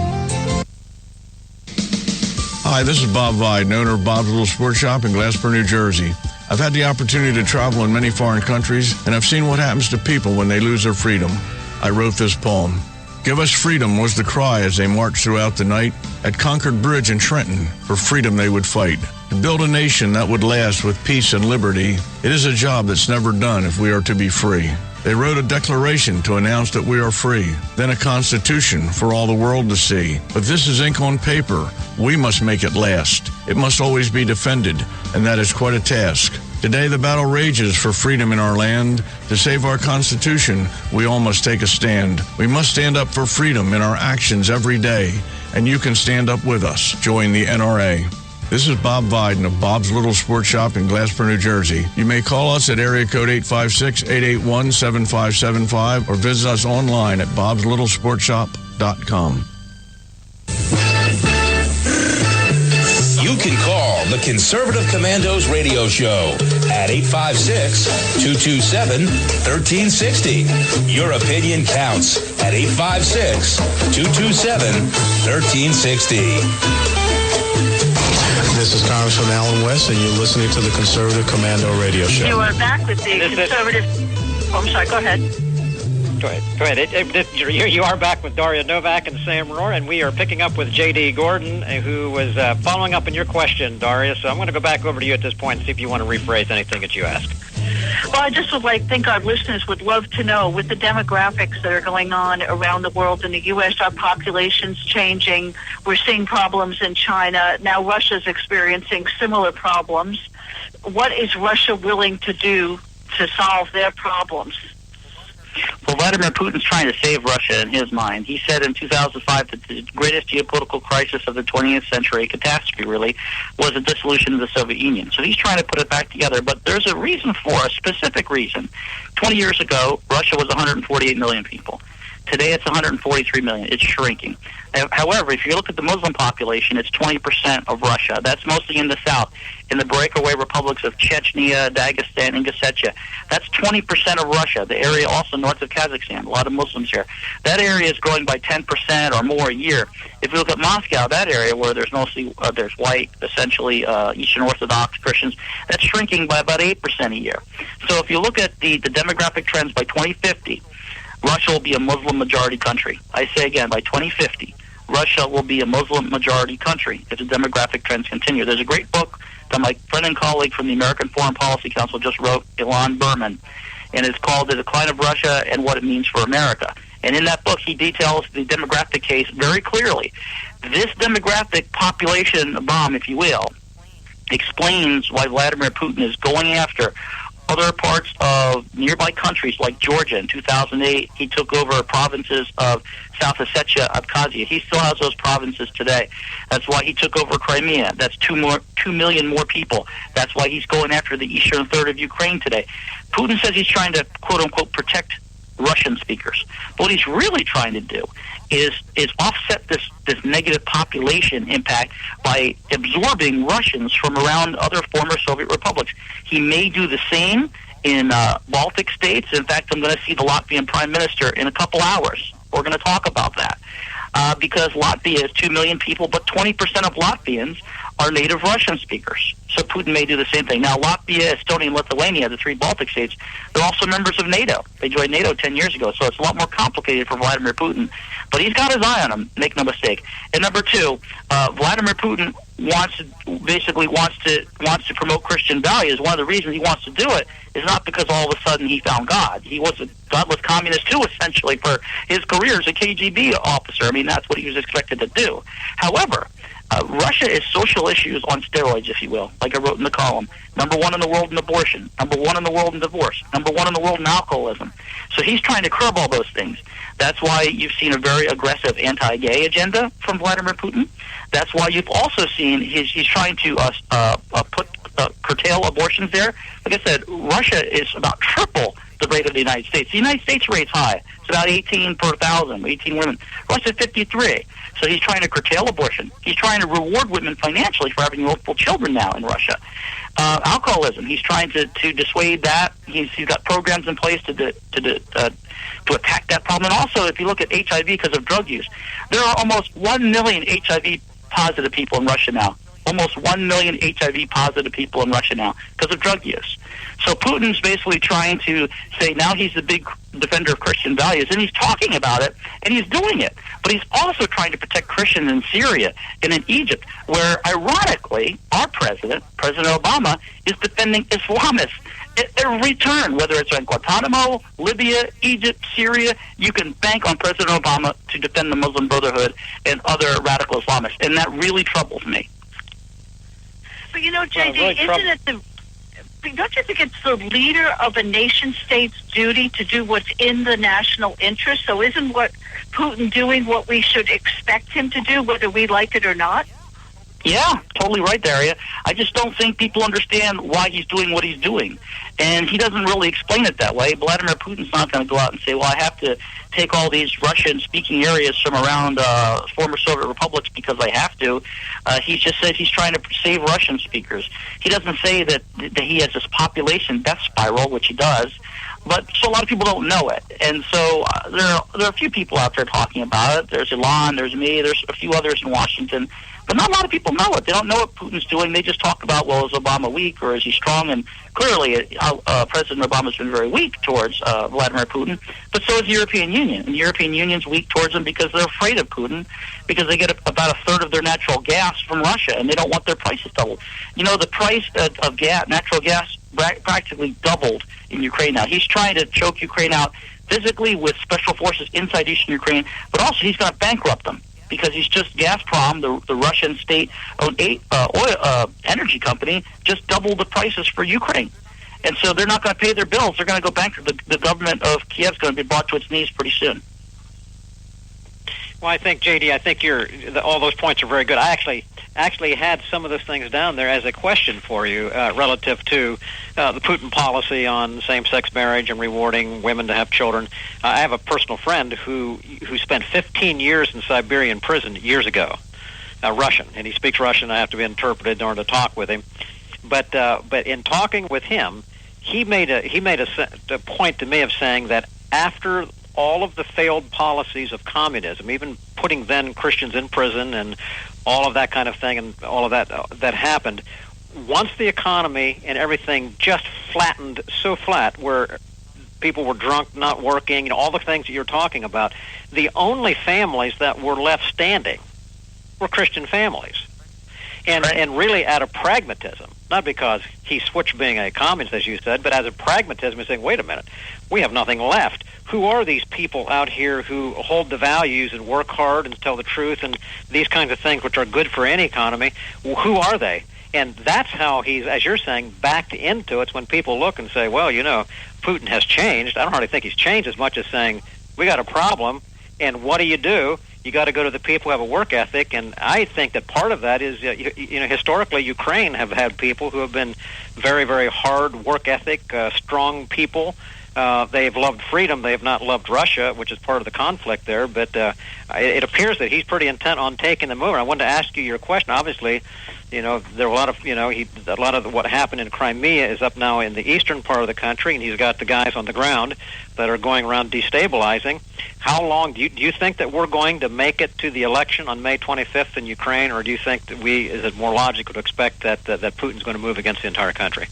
Hi, this is Bob Vide, owner of Bob's Little Sports Shop in Glassboro, New Jersey. I've had the opportunity to travel in many foreign countries, and I've seen what happens to people when they lose their freedom. I wrote this poem. Give us freedom was the cry as they marched throughout the night. At Concord Bridge in Trenton, for freedom they would fight. To build a nation that would last with peace and liberty, it is a job that's never done if we are to be free. They wrote a declaration to announce that we are free, then a constitution for all the world to see. But this is ink on paper. We must make it last. It must always be defended, and that is quite a task. Today the battle rages for freedom in our land. To save our Constitution, we all must take a stand. We must stand up for freedom in our actions every day, and you can stand up with us. Join the NRA. This is Bob Viden of Bob's Little Sports Shop in Glassboro, New Jersey. You may call us at area code 856-881-7575 or visit us online at bobslittle.sportshop.com. You can call the Conservative Commandos radio show at 856-227-1360. Your opinion counts at 856-227-1360. This is Congressman Alan West, and you're listening to the Conservative Commando Radio Show. You are back with the Conservative... Oh, I'm sorry, go ahead. Go ahead. You are back with Daria Novak and Sam Rohr, and we are picking up with J.D. Gordon, who was following up on your question, Daria. So I'm going to go back over to you at this point and see if you want to rephrase anything that you asked. Well, I just would think our listeners would love to know, with the demographics that are going on around the world, in the U.S., our population's changing. We're seeing problems in China. Now Russia's experiencing similar problems. What is Russia willing to do to solve their problems? Well, Vladimir Putin's trying to save Russia in his mind. He said in 2005 that the greatest geopolitical crisis of the 20th century, a catastrophe really, was the dissolution of the Soviet Union. So he's trying to put it back together. But there's a reason for a specific reason. 20 years ago, Russia was 148 million people. Today it's 143 million. It's shrinking. However, if you look at the Muslim population, it's 20% of Russia. That's mostly in the south, in the breakaway republics of Chechnya, Dagestan, and Ingushetia. That's 20% of Russia, the area also north of Kazakhstan. A lot of Muslims here. That area is growing by 10% or more a year. If you look at Moscow, that area where there's mostly there's white, essentially Eastern Orthodox Christians, that's shrinking by about 8% a year. So if you look at the demographic trends by 2050, Russia will be a Muslim-majority country. I say again, by 2050, Russia will be a Muslim-majority country if the demographic trends continue. There's a great book that my friend and colleague from the American Foreign Policy Council just wrote, Ilan Berman, and it's called The Decline of Russia and What It Means for America. And in that book, he details the demographic case very clearly. This demographic population bomb, if you will, explains why Vladimir Putin is going after other parts of nearby countries like Georgia. In 2008, he took over provinces of South Ossetia, Abkhazia. He still has those provinces today. That's why he took over Crimea. That's 2 million more people. That's why he's going after the eastern third of Ukraine today. Putin says he's trying to, quote-unquote, protect Russian speakers. But what he's really trying to do is offset this negative population impact by absorbing Russians from around other former Soviet republics. He may do the same in Baltic states. In fact, I'm going to see the Latvian Prime Minister in a couple hours. We're going to talk about that. Because Latvia is 2 million people, but 20% of Latvians are native Russian speakers. So Putin may do the same thing. Now, Latvia, Estonia, and Lithuania, the 3 Baltic states, they're also members of NATO. They joined NATO 10 years ago, so it's a lot more complicated for Vladimir Putin. But he's got his eye on him, make no mistake. And number 2, Vladimir Putin wants to promote Christian values. One of the reasons he wants to do it is not because all of a sudden he found God. He was a godless communist too, essentially, for his career as a KGB officer. I mean, that's what he was expected to do. However, Russia is social issues on steroids, if you will, like I wrote in the column. Number 1 in the world in abortion. Number 1 in the world in divorce. Number 1 in the world in alcoholism. So he's trying to curb all those things. That's why you've seen a very aggressive anti-gay agenda from Vladimir Putin. That's why you've also seen he's trying to curtail abortions there. Like I said, Russia is about triple the rate of the United States. The United States rate's high. It's about 18 per 1,000, 18 women. Russia 53. So he's trying to curtail abortion. He's trying to reward women financially for having multiple children now in Russia. Alcoholism. He's trying to dissuade that. He's got programs in place to attack that problem. And also, if you look at HIV because of drug use, there are almost 1 million HIV positive people in Russia now. Almost 1 million HIV positive people in Russia now because of drug use. So Putin's basically trying to say now he's the big defender of Christian values, and he's talking about it, and he's doing it. But he's also trying to protect Christians in Syria and in Egypt, where, ironically, our President Obama, is defending Islamists. At every turn, whether it's on Guantanamo, Libya, Egypt, Syria, you can bank on President Obama to defend the Muslim Brotherhood and other radical Islamists, and that really troubles me. But JD, don't you think it's the leader of a nation-state's duty to do what's in the national interest? So isn't what Putin doing what we should expect him to do, whether we like it or not? Yeah, totally right, Daria. I just don't think people understand why he's doing what he's doing. And he doesn't really explain it that way. Vladimir Putin's not going to go out and say, well, I have to take all these Russian-speaking areas from around former Soviet republics because I have to. He just said he's trying to save Russian speakers. He doesn't say that he has this population death spiral, which he does. But so a lot of people don't know it. And so there are a few people out there talking about it. There's Elon, there's me, there's a few others in Washington. But not a lot of people know it. They don't know what Putin's doing. They just talk about, well, is Obama weak or is he strong? And clearly, President Obama's been very weak towards Vladimir Putin. But so is the European Union. And the European Union's weak towards him because they're afraid of Putin, because they get about a third of their natural gas from Russia, and they don't want their prices doubled. You know, the price of natural gas practically doubled in Ukraine now. He's trying to choke Ukraine out physically with special forces inside eastern Ukraine, but also he's going to bankrupt them, because he's just Gazprom, the Russian state-owned oil energy company, just doubled the prices for Ukraine. And so they're not going to pay their bills. They're going to go bankrupt. The government of Kiev is going to be brought to its knees pretty soon. Well, I think, JD, all those points are very good. I actually had some of those things down there as a question for you relative to the Putin policy on same-sex marriage and rewarding women to have children. I have a personal friend who spent 15 years in Siberian prison years ago, Russian, and he speaks Russian. I have to be interpreted in order to talk with him. But in talking with him, he made a point to me of saying that after all of the failed policies of communism, even putting then Christians in prison and all of that kind of thing, and all of that happened, once the economy and everything just flattened so flat, where people were drunk, not working, all the things that you're talking about, the only families that were left standing were Christian families. And really out of pragmatism, not because he switched being a communist, as you said, but as a pragmatism, he's saying, wait a minute, we have nothing left. Who are these people out here who hold the values and work hard and tell the truth and these kinds of things which are good for any economy? Who are they? And that's how he's, as you're saying, backed into it. It's when people look and say, well, Putin has changed. I don't hardly think he's changed as much as saying, we got a problem, and what do? You got to go to the people who have a work ethic, and I think that part of that is, historically, Ukraine have had people who have been very, very hard work ethic, strong people They've loved freedom. They have not loved Russia, which is part of the conflict there. But it appears that he's pretty intent on taking the move. And I wanted to ask you your question. Obviously, there are a lot of, a lot of what happened in Crimea is up now in the eastern part of the country, and he's got the guys on the ground that are going around destabilizing. How long do you think that we're going to make it to the election on May 25th in Ukraine, or do you think that is it more logical to expect that Putin's going to move against the entire country?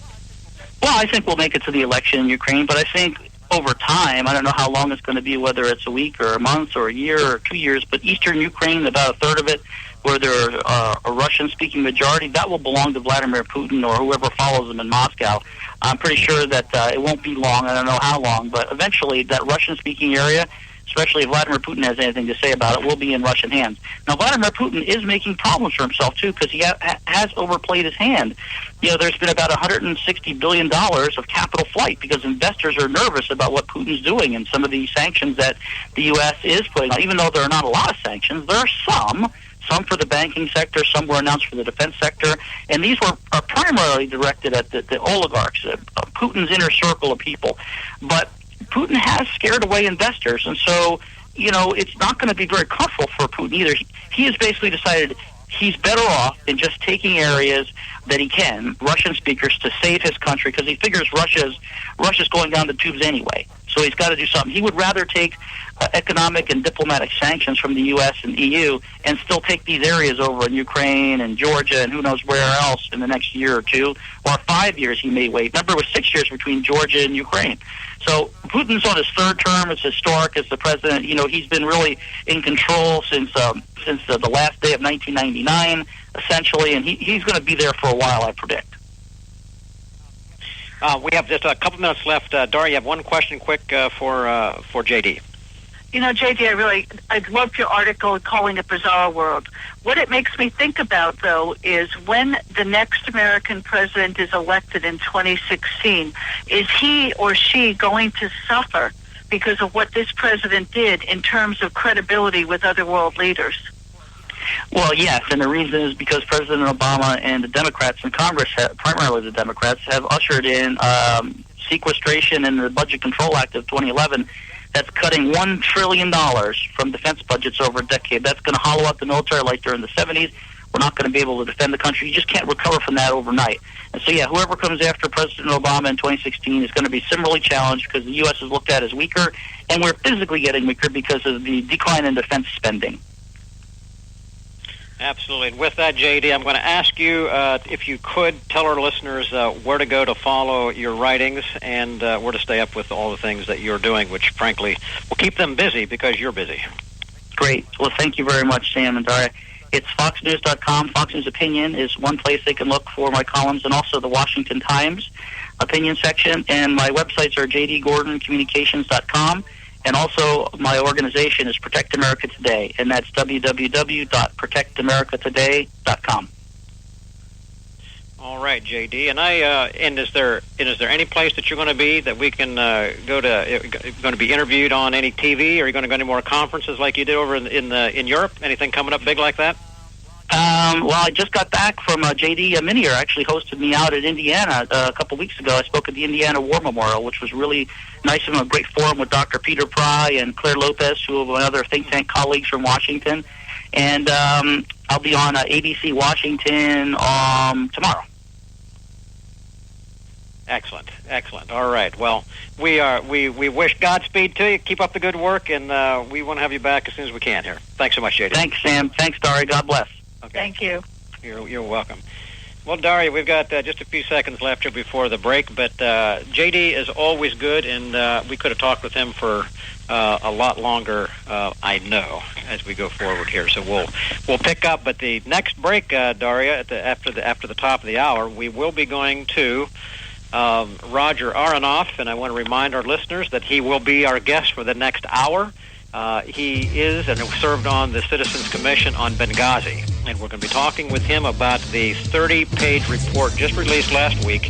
Well, I think we'll make it to the election in Ukraine, but I think over time, I don't know how long it's going to be, whether it's a week or a month or a year or 2 years, but eastern Ukraine, about a third of it, where there are a Russian-speaking majority, that will belong to Vladimir Putin or whoever follows him in Moscow. I'm pretty sure that it won't be long. I don't know how long, but eventually that Russian-speaking area, especially if Vladimir Putin has anything to say about it, will be in Russian hands. Now, Vladimir Putin is making problems for himself, too, because he has overplayed his hand. There's been about $160 billion of capital flight because investors are nervous about what Putin's doing and some of the sanctions that the U.S. is putting on. Even though there are not a lot of sanctions, there are some for the banking sector, some were announced for the defense sector, and these are primarily directed at the oligarchs, Putin's inner circle of people. But Putin has scared away investors, and so, it's not going to be very comfortable for Putin either. He has basically decided he's better off in just taking areas that he can, Russian speakers, to save his country, because he figures Russia's going down the tubes anyway. So he's got to do something. He would rather take economic and diplomatic sanctions from the U.S. and EU and still take these areas over in Ukraine and Georgia and who knows where else in the next year or 2 or 5 years he may wait. Remember, it was 6 years between Georgia and Ukraine. So Putin's on his third term. It's historic as the president. He's been really in control since the last day of 1999, essentially, and he's going to be there for a while, I predict. We have just a couple minutes left. Daria, you have one question quick for J.D. J.D., I loved your article calling it Bizarre World. What it makes me think about, though, is when the next American president is elected in 2016, is he or she going to suffer because of what this president did in terms of credibility with other world leaders? Well, yes, and the reason is because President Obama and the Democrats in Congress, primarily the Democrats, have ushered in sequestration in the Budget Control Act of 2011 that's cutting $1 trillion from defense budgets over a decade. That's going to hollow out the military like during the 70s. We're not going to be able to defend the country. You just can't recover from that overnight. And so, whoever comes after President Obama in 2016 is going to be similarly challenged because the U.S. is looked at as weaker, and we're physically getting weaker because of the decline in defense spending. Absolutely. And with that, J.D., I'm going to ask you if you could tell our listeners where to go to follow your writings and where to stay up with all the things that you're doing, which, frankly, will keep them busy because you're busy. Great. Well, thank you very much, Sam and Daria. It's foxnews.com. Fox News Opinion is one place they can look for my columns, and also the Washington Times opinion section. And my websites are jdgordоncommunications.com. And also, my organization is Protect America Today, and that's www.protectamericatoday.com. All right, JD. And is there any place that you're going to be that we can go to? Going to be interviewed on any TV? Are you going to go to any more conferences like you did over in Europe? Anything coming up big like that? Well, I just got back from J.D. Minier. Actually hosted me out at Indiana a couple weeks ago. I spoke at the Indiana War Memorial, which was really nice and a great forum with Dr. Peter Pry and Claire Lopez, two of my other think tank colleagues from Washington. And I'll be on ABC Washington tomorrow. Excellent. All right. Well, we wish Godspeed to you. Keep up the good work, and we want to have you back as soon as we can here. Thanks so much, J.D. Thanks, Sam. Thanks, Daria. God bless. Okay. Thank you. You're welcome. Well, Daria, we've got just a few seconds left here before the break, but J.D. is always good, and we could have talked with him for a lot longer, I know, as we go forward here. So we'll pick up. But the next break, Daria, after the top of the hour, we will be going to Roger Aronoff, and I want to remind our listeners that he will be our guest for the next hour. He is and served on the Citizens Commission on Benghazi, and we're going to be talking with him about the 30-page report just released last week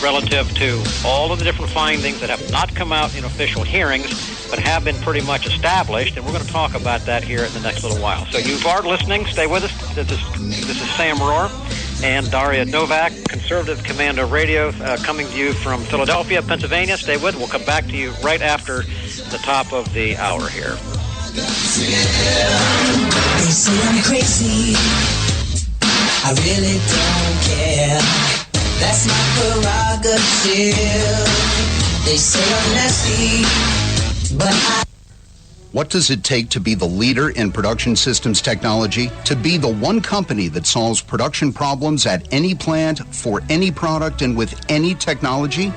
relative to all of the different findings that have not come out in official hearings but have been pretty much established, and we're going to talk about that here in the next little while. So you are listening. Stay with us. This is Sam Rohr. and Daria Novak, Conservative Commando Radio, coming to you from Philadelphia, Pennsylvania. Stay with. We'll come back to you right after the top of the hour here. They say I'm crazy, I really don't care. That's my prerogative. They say I'm nasty, but I... What does it take to be the leader in production systems technology? To be the one company that solves production problems at any plant, for any product, and with any technology?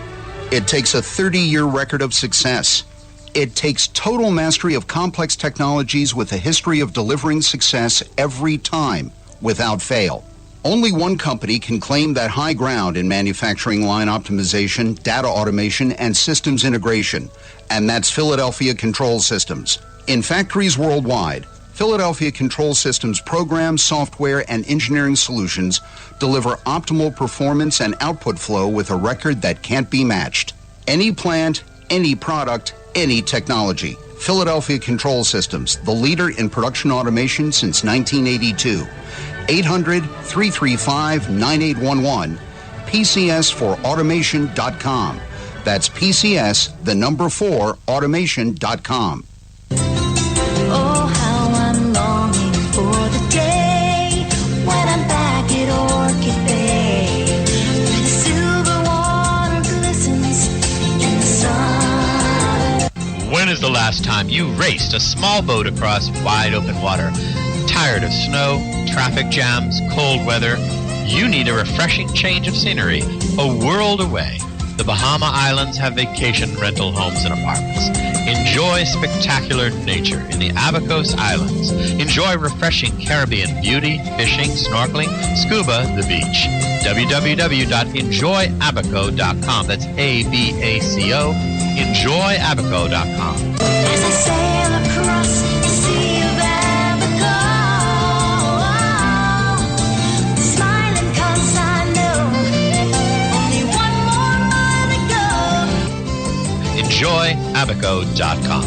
It takes a 30-year record of success. It takes total mastery of complex technologies with a history of delivering success every time, without fail. Only one company can claim that high ground in manufacturing line optimization, data automation, and systems integration, and that's Philadelphia Control Systems. In factories worldwide, Philadelphia Control Systems programs, software, and engineering solutions deliver optimal performance and output flow with a record that can't be matched. Any plant, any product, any technology. Philadelphia Control Systems, the leader in production automation since 1982. 800-335-9811, PCS4automation.com. That's PCS, the number 4, automation.com. Oh, how I'm longing for the day when I'm back at Orchid Bay, where the silver water glistens in the sun. When is the last time you raced a small boat across wide open water? Tired of snow, traffic jams, cold weather? You need a refreshing change of scenery, a world away. The Bahama Islands have vacation rental homes and apartments. Enjoy spectacular nature in the Abacos Islands. Enjoy refreshing Caribbean beauty, fishing, snorkeling, scuba, the beach. www.enjoyabaco.com. That's ABACO. Enjoyabaco.com. As I sail across the sea of Abaco, smiling 'cause I know only one more mile to go. Enjoyabaco.com.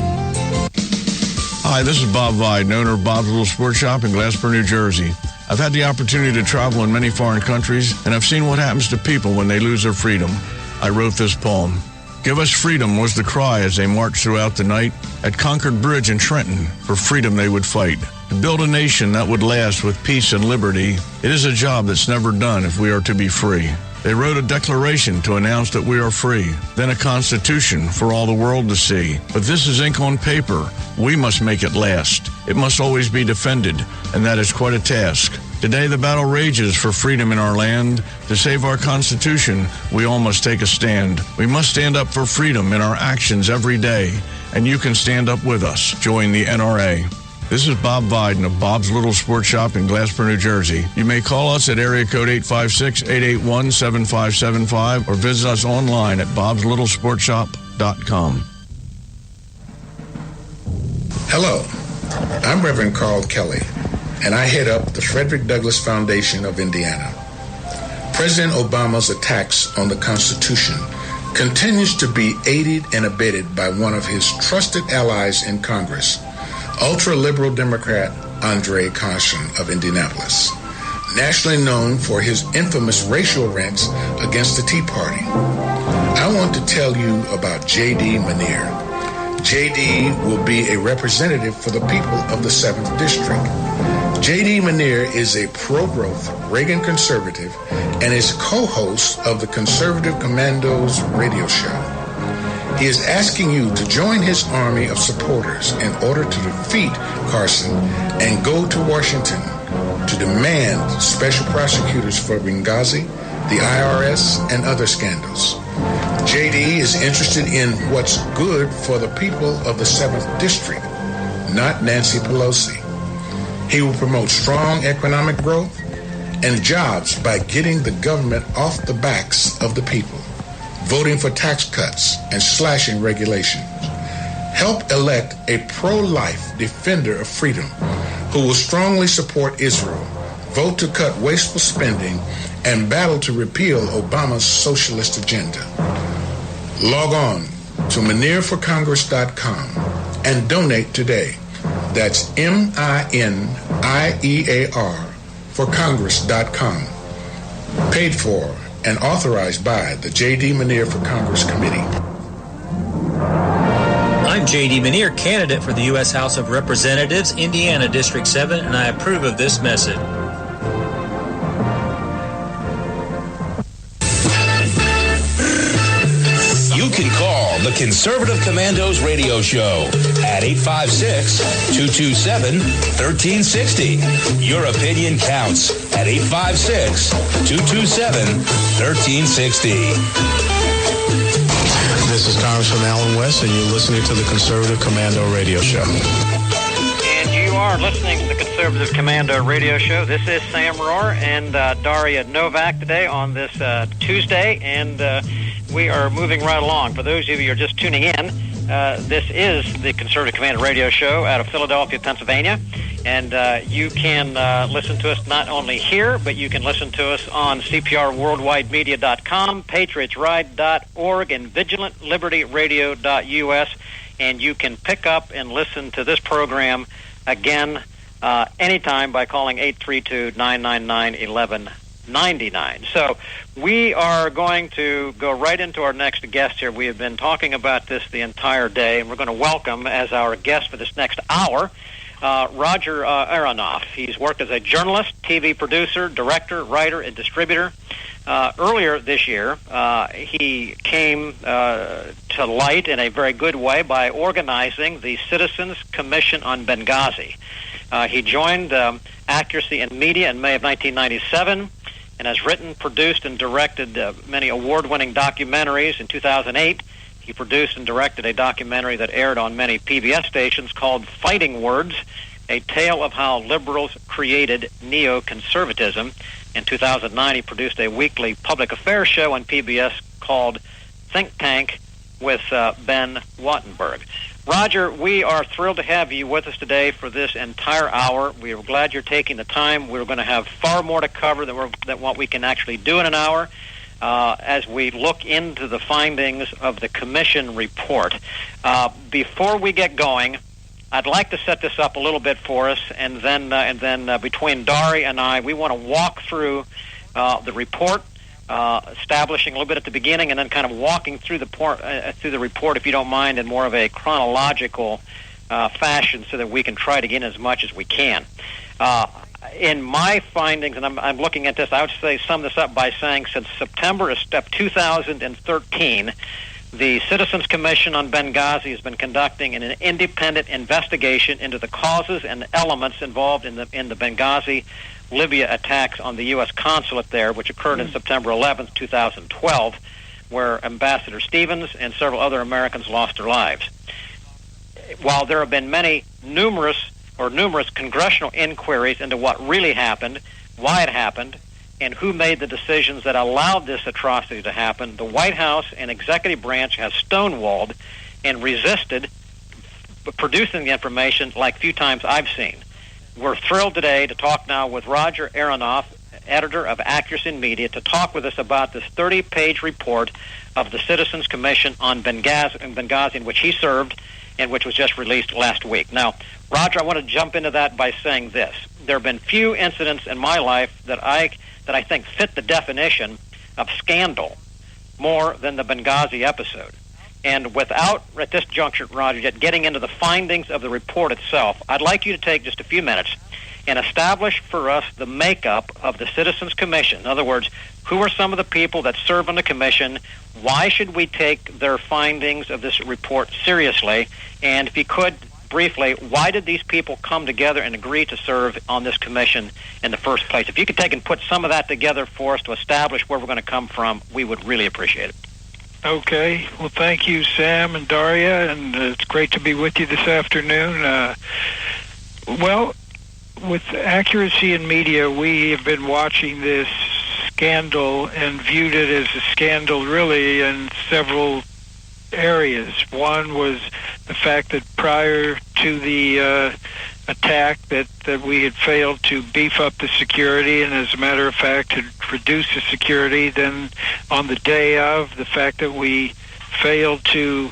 Hi, this is Bob Viden, owner of Bob's Little Sports Shop in Glassboro, New Jersey. I've had the opportunity to travel in many foreign countries, and I've seen what happens to people when they lose their freedom. I wrote this poem. Give us freedom was the cry as they marched throughout the night. At Concord Bridge in Trenton, for freedom they would fight. To build a nation that would last with peace and liberty, it is a job that's never done if we are to be free. They wrote a declaration to announce that we are free, then a constitution for all the world to see. But this is ink on paper. We must make it last. It must always be defended, and that is quite a task. Today the battle rages for freedom in our land. To save our Constitution, we all must take a stand. We must stand up for freedom in our actions every day, and you can stand up with us. Join the NRA. This is Bob Viden of Bob's Little Sports Shop in Glassboro, New Jersey. You may call us at area code 856-881-7575 or visit us online at bobslittlesportshop.com. Hello, I'm Reverend Carl Kelly, and I head up the Frederick Douglass Foundation of Indiana. President Obama's attacks on the Constitution continues to be aided and abetted by one of his trusted allies in Congress, ultra-liberal Democrat Andre Carson of Indianapolis, nationally known for his infamous racial rants against the Tea Party. I want to tell you about J.D. Manier. J.D. will be a representative for the people of the 7th District. J.D. Manier is a pro-growth Reagan conservative and is co-host of the Conservative Commandos Radio show. He is asking you to join his army of supporters in order to defeat Carson and go to Washington to demand special prosecutors for Benghazi, the IRS, and other scandals. J.D. is interested in what's good for the people of the 7th District, not Nancy Pelosi. He will promote strong economic growth and jobs by getting the government off the backs of the people, voting for tax cuts and slashing regulations. Help elect a pro-life defender of freedom who will strongly support Israel, vote to cut wasteful spending, and battle to repeal Obama's socialist agenda. Log on to ManierForCongress.com and donate today. That's MINIEAR for Congress.com. Paid for and authorized by the J.D. Manier for Congress Committee. I'm J.D. Manier, candidate for the U.S. House of Representatives, Indiana District 7, and I approve of this message. You can call the Conservative Commandos radio show at 856-227-1360. Your opinion counts at 856-227-1360. This is Congressman Alan West, and you're listening to the Conservative Commando Radio Show. And you are listening to the Conservative Commando Radio Show. This is Sam Rohr and Daria Novak today on this Tuesday, and we are moving right along. For those of you who are just tuning in, this is the Conservative Commando Radio Show out of Philadelphia, Pennsylvania. And you can listen to us not only here, but you can listen to us on CPRWorldwideMedia.com, PatriotsRide.org, and VigilantLibertyRadio.us. And you can pick up and listen to this program again anytime by calling 832-999-1199. So we are going to go right into our next guest here. We have been talking about this the entire day, and we're going to welcome as our guest for this next hour Roger Aronoff. He's worked as a journalist, TV producer, director, writer, and distributor. Earlier this year, he came to light in a very good way by organizing the Citizens Commission on Benghazi. He joined Accuracy in Media in May of 1997 and has written, produced, and directed many award-winning documentaries. In 2008, he produced and directed a documentary that aired on many PBS stations called Fighting Words, a tale of how liberals created neoconservatism. In 2009, he produced a weekly public affairs show on PBS called Think Tank with Ben Wattenberg. Roger, we are thrilled to have you with us today for this entire hour. We are glad you're taking the time. We're going to have far more to cover than what we can actually do in an hour as we look into the findings of the Commission report. Before we get going, I'd like to set this up a little bit for us, and then between Dari and I, we want to walk through the report, establishing a little bit at the beginning, and then kind of walking through the report, if you don't mind, in more of a chronological fashion, so that we can try to get in as much as we can. In my findings, and I'm looking at this, I would say sum this up by saying since September of 2013. The Citizens Commission on Benghazi has been conducting an independent investigation into the causes and elements involved in the Benghazi, Libya attacks on the U.S. consulate there, which occurred in September 11th, 2012, where Ambassador Stevens and several other Americans lost their lives. While there have been numerous congressional inquiries into what really happened, why it happened, and who made the decisions that allowed this atrocity to happen, the White House and executive branch have stonewalled and resisted producing the information like few times I've seen. We're thrilled today to talk now with Roger Aronoff, editor of Accuracy in Media, to talk with us about this 30-page report of the Citizens Commission on Benghazi, in which he served and which was just released last week. Now, Roger, I want to jump into that by saying this. There have been few incidents in my life that I think fit the definition of scandal more than the Benghazi episode. And without, at this juncture, Roger, yet getting into the findings of the report itself, I'd like you to take just a few minutes and establish for us the makeup of the Citizens Commission. In other words, who are some of the people that serve on the commission? Why should we take their findings of this report seriously? And if you could, briefly, why did these people come together and agree to serve on this commission in the first place? If you could take and put some of that together for us to establish where we're going to come from, we would really appreciate it. Okay. Well, thank you, Sam and Daria, and it's great to be with you this afternoon. Well, with Accuracy in Media, we have been watching this scandal and viewed it as a scandal really in several areas. One was the fact that prior to the attack that we had failed to beef up the security, and as a matter of fact had reduced the security. Then on the day of, the fact that we failed to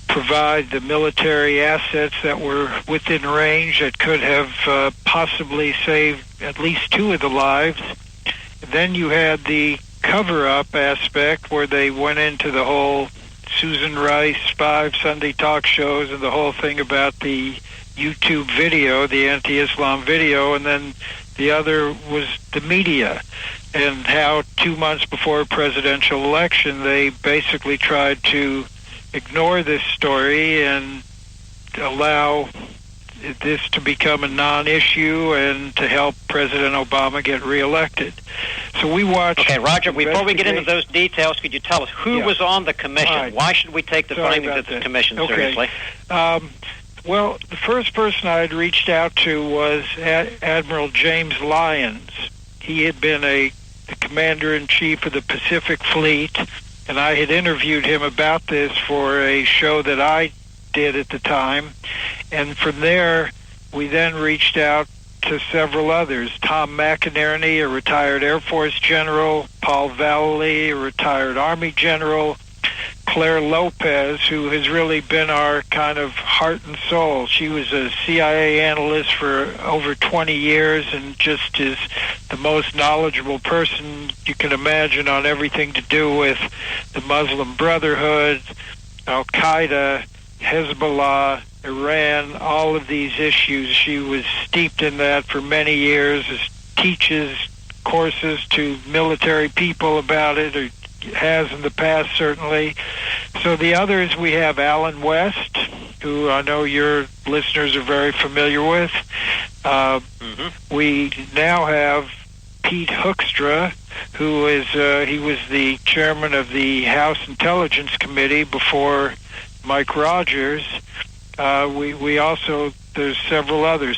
provide the military assets that were within range that could have possibly saved at least two of the lives. Then you had the cover-up aspect where they went into the whole Susan Rice 5 Sunday talk shows and the whole thing about the YouTube video, the anti-Islam video, and then the other was the media and how 2 months before a presidential election they basically tried to ignore this story and allow this to become a non-issue and to help President Obama get reelected. So we watched... Okay, Roger, before we get into those details, could you tell us who was on the commission? Right. Why should we take the findings of the commission seriously? Well, the first person I had reached out to was Admiral James Lyons. He had been the commander-in-chief of the Pacific Fleet, and I had interviewed him about this for a show that I did at the time. And from there, we then reached out to several others. Tom McInerney, a retired Air Force general, Paul Vallely, a retired Army general, Claire Lopez, who has really been our kind of heart and soul. She was a CIA analyst for over 20 years and just is the most knowledgeable person you can imagine on everything to do with the Muslim Brotherhood, Al-Qaeda, Hezbollah, Iran, all of these issues. She was steeped in that for many years, teaches courses to military people about it, or has in the past, certainly. So the others, we have Alan West, who I know your listeners are very familiar with. We now have Pete Hoekstra, who is he was the chairman of the House Intelligence Committee before Mike Rogers. We also, there's several other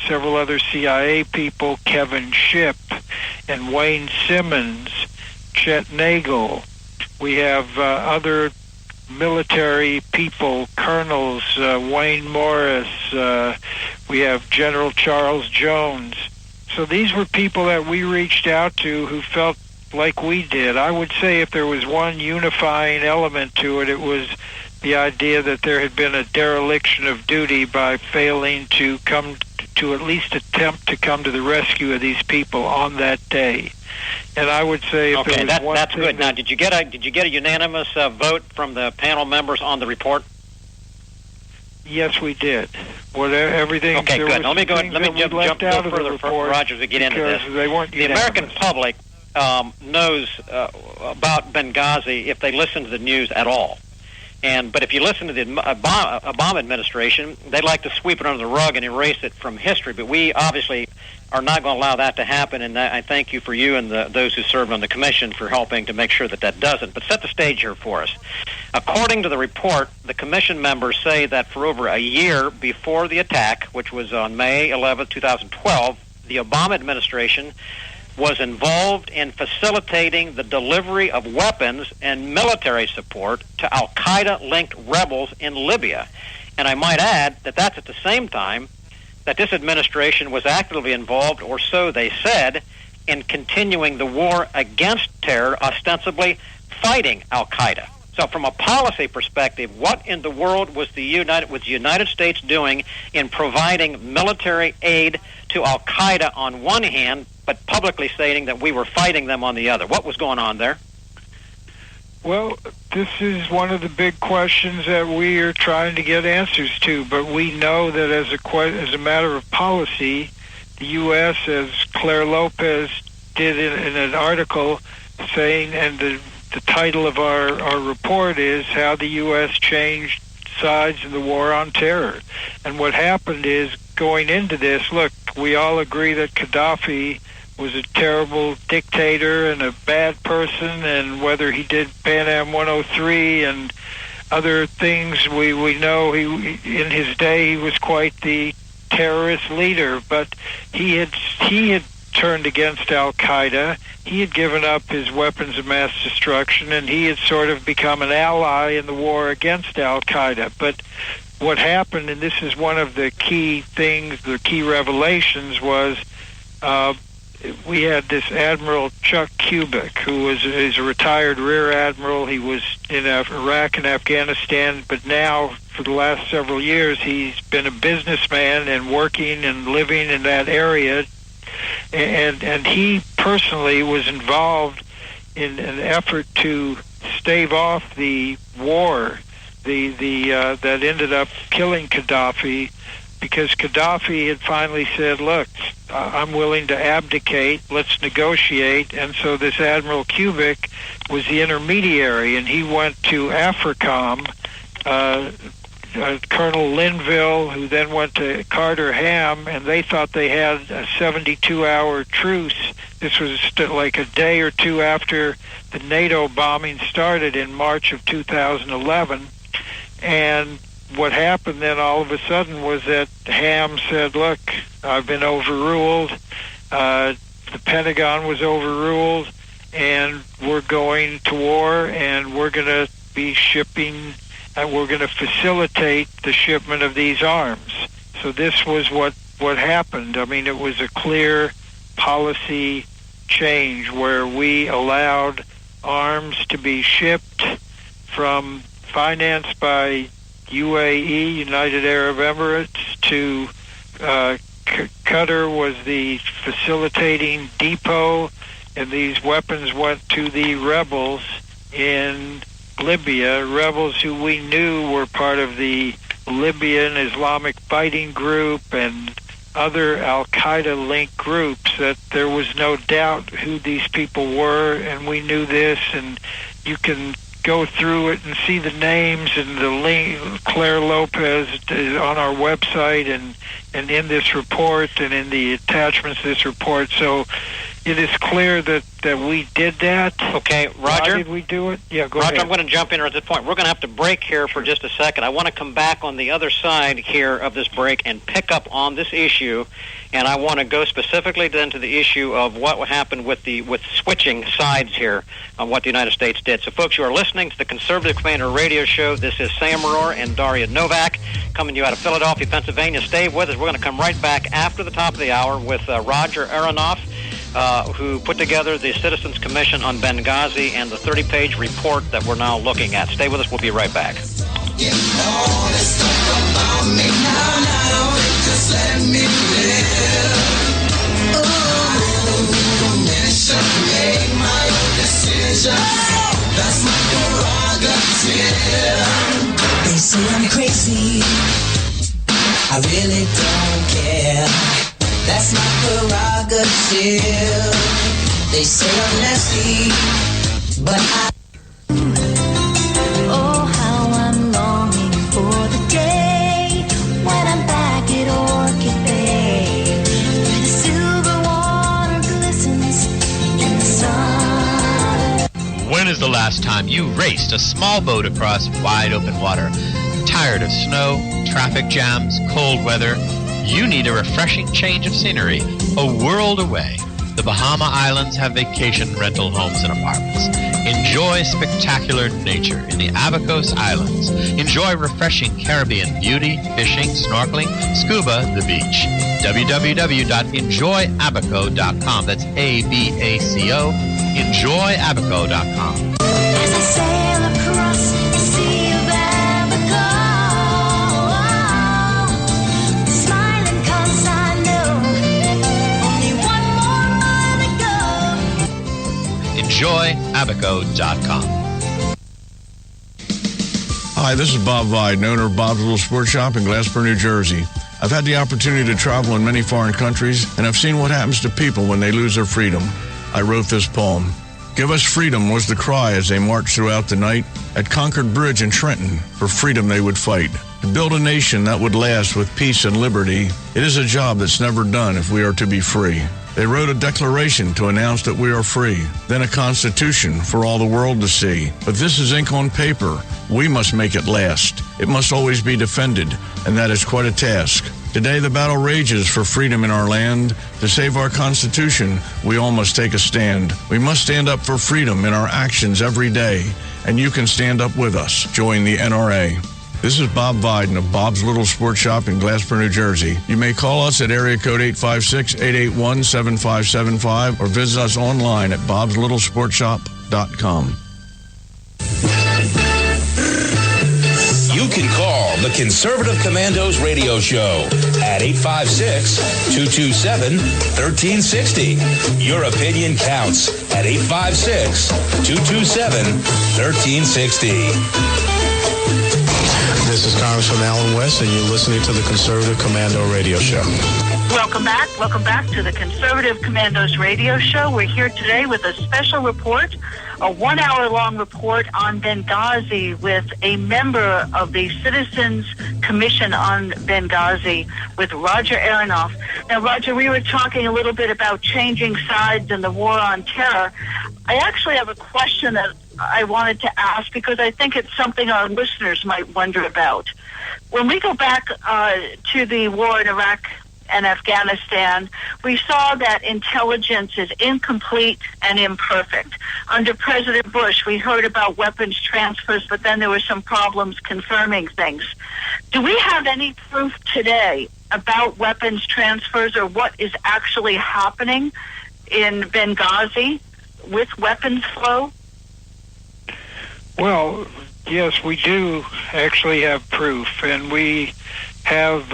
CIA people, Kevin Shipp and Wayne Simmons, Chet Nagel. We have other military people, colonels, Wayne Morris. We have General Charles Jones. So these were people that we reached out to who felt like we did. I would say if there was one unifying element to it, it was the idea that there had been a dereliction of duty by failing to come to at least attempt to come to the rescue of these people on that day. And I would say if there was one that's thing good. Now, did you get a unanimous vote from the panel members on the report? Yes, we did. Everything. Okay, good. Let me jump out of further, Roger, to get into this. They weren't the American public knows about Benghazi if they listen to the news at all. But if you listen to the Obama administration, they like to sweep it under the rug and erase it from history. But we obviously are not going to allow that to happen, and I thank you and those who served on the commission for helping to make sure that doesn't. But set the stage here for us. According to the report, the commission members say that for over a year before the attack, which was on May 11, 2012, the Obama administration was involved in facilitating the delivery of weapons and military support to Al-Qaeda-linked rebels in Libya. And I might add that that's at the same time that this administration was actively involved, or so they said, in continuing the war against terror, ostensibly fighting Al-Qaeda. So from a policy perspective, what in the world was the United States doing in providing military aid to Al-Qaeda on one hand, but publicly stating that we were fighting them on the other? What was going on there? Well, this is one of the big questions that we are trying to get answers to, but we know that as a matter of policy, the U.S., as Claire Lopez did in an article saying, and the title of our report is How the U.S. Changed Sides in the War on Terror. And what happened is, going into this, look, we all agree that Gaddafi was a terrible dictator and a bad person, and whether he did Pan Am 103 and other things, we know in his day he was quite the terrorist leader, but he had turned against Al-Qaeda. He had given up his weapons of mass destruction, and he had sort of become an ally in the war against Al-Qaeda. But what happened, and this is one of the key things, the key revelations, was we had this Admiral Chuck Kubik, who is a retired rear admiral. He was in Iraq and Afghanistan, but now, for the last several years, he's been a businessman and working and living in that area and he personally was involved in an effort to stave off the war that ended up killing Gaddafi, because Gaddafi had finally said, look, I'm willing to abdicate, let's negotiate. And so this Admiral Kubik was the intermediary, and he went to AFRICOM, Colonel Linville, who then went to Carter Ham, and they thought they had a 72-hour truce. This was like a day or two after the NATO bombing started in March of 2011. And what happened then all of a sudden was that Ham said, look, I've been overruled, the Pentagon was overruled, and we're going to war, and we're going to be shipping, and we're going to facilitate the shipment of these arms. So this was what happened. I mean, it was a clear policy change where we allowed arms to be shipped from, financed by UAE, United Arab Emirates, to Qatar was the facilitating depot, and these weapons went to the rebels in Libya, rebels who we knew were part of the Libyan Islamic Fighting Group and other Al-Qaeda-linked groups, that there was no doubt who these people were, and we knew this, and you can go through it and see the names and the link. Claire Lopez is on our website and in this report and in the attachments to this report. So it is clear that we did that. Okay, Roger. Why did we do it? Yeah, go Roger, ahead. I'm going to jump in at this point. We're going to have to break here for just a second. I want to come back on the other side here of this break and pick up on this issue, and I want to go specifically then to the issue of what happened with switching sides here on what the United States did. So, folks, you are listening to the Conservative Commander Radio Show. This is Sam Rohr and Daria Novak coming to you out of Philadelphia, Pennsylvania. Stay with us. We're going to come right back after the top of the hour with Roger Aronoff, who put together the Citizens Commission on Benghazi and the 30-page report that we're now looking at. Stay with us. We'll be right back. They say I'm crazy, I really don't care. That's my prerogative. They say I'm nasty, but Oh, how I'm longing for the day when I'm back at Orchid Bay, where the silver water glistens in the sun. When is the last time you raced a small boat across wide open water? Tired of snow, traffic jams, cold weather? You need a refreshing change of scenery, a world away. The Bahama Islands have vacation rental homes and apartments. Enjoy spectacular nature in the Abacos Islands. Enjoy refreshing Caribbean beauty, fishing, snorkeling, scuba, the beach. www.enjoyabaco.com. That's ABACO. Enjoyabaco.com. As I sail across the sea of Abaco, smiling 'cause I know only one more mile to go. Enjoyabaco.com. Hi, this is Bob Viden, owner of Bob's Little Sports Shop in Glassboro, New Jersey. I've had the opportunity to travel in many foreign countries, and I've seen what happens to people when they lose their freedom. I wrote this poem. Give us freedom was the cry as they marched throughout the night. At Concord Bridge in Trenton, for freedom they would fight. To build a nation that would last with peace and liberty, it is a job that's never done if we are to be free. They wrote a declaration to announce that we are free, then a constitution for all the world to see. But this is ink on paper. We must make it last. It must always be defended, and that is quite a task. Today the battle rages for freedom in our land. To save our Constitution, we all must take a stand. We must stand up for freedom in our actions every day, and you can stand up with us. Join the NRA. This is Bob Viden of Bob's Little Sports Shop in Glassboro, New Jersey. You may call us at area code 856-881-7575 or visit us online at bobslittle.sportshop.com. You can call the Conservative Commandos Radio Show at 856-227-1360. Your opinion counts at 856-227-1360. This is Congressman Alan West, and you're listening to the Conservative Commando Radio Show. Welcome back. Welcome back to the Conservative Commandos Radio Show. We're here today with a special report, a 1-hour-long report on Benghazi with a member of the Citizens Commission on Benghazi with Roger Aronoff. Now, Roger, we were talking a little bit about changing sides in the war on terror. I actually have a question that I wanted to ask because I think it's something our listeners might wonder about. When we go back to the war in Iraq and Afghanistan, we saw that intelligence is incomplete and imperfect. Under President Bush, we heard about weapons transfers, but then there were some problems confirming things. Do we have any proof today about weapons transfers or what is actually happening in Benghazi with weapons flow? Well, yes, we do actually have proof, and we have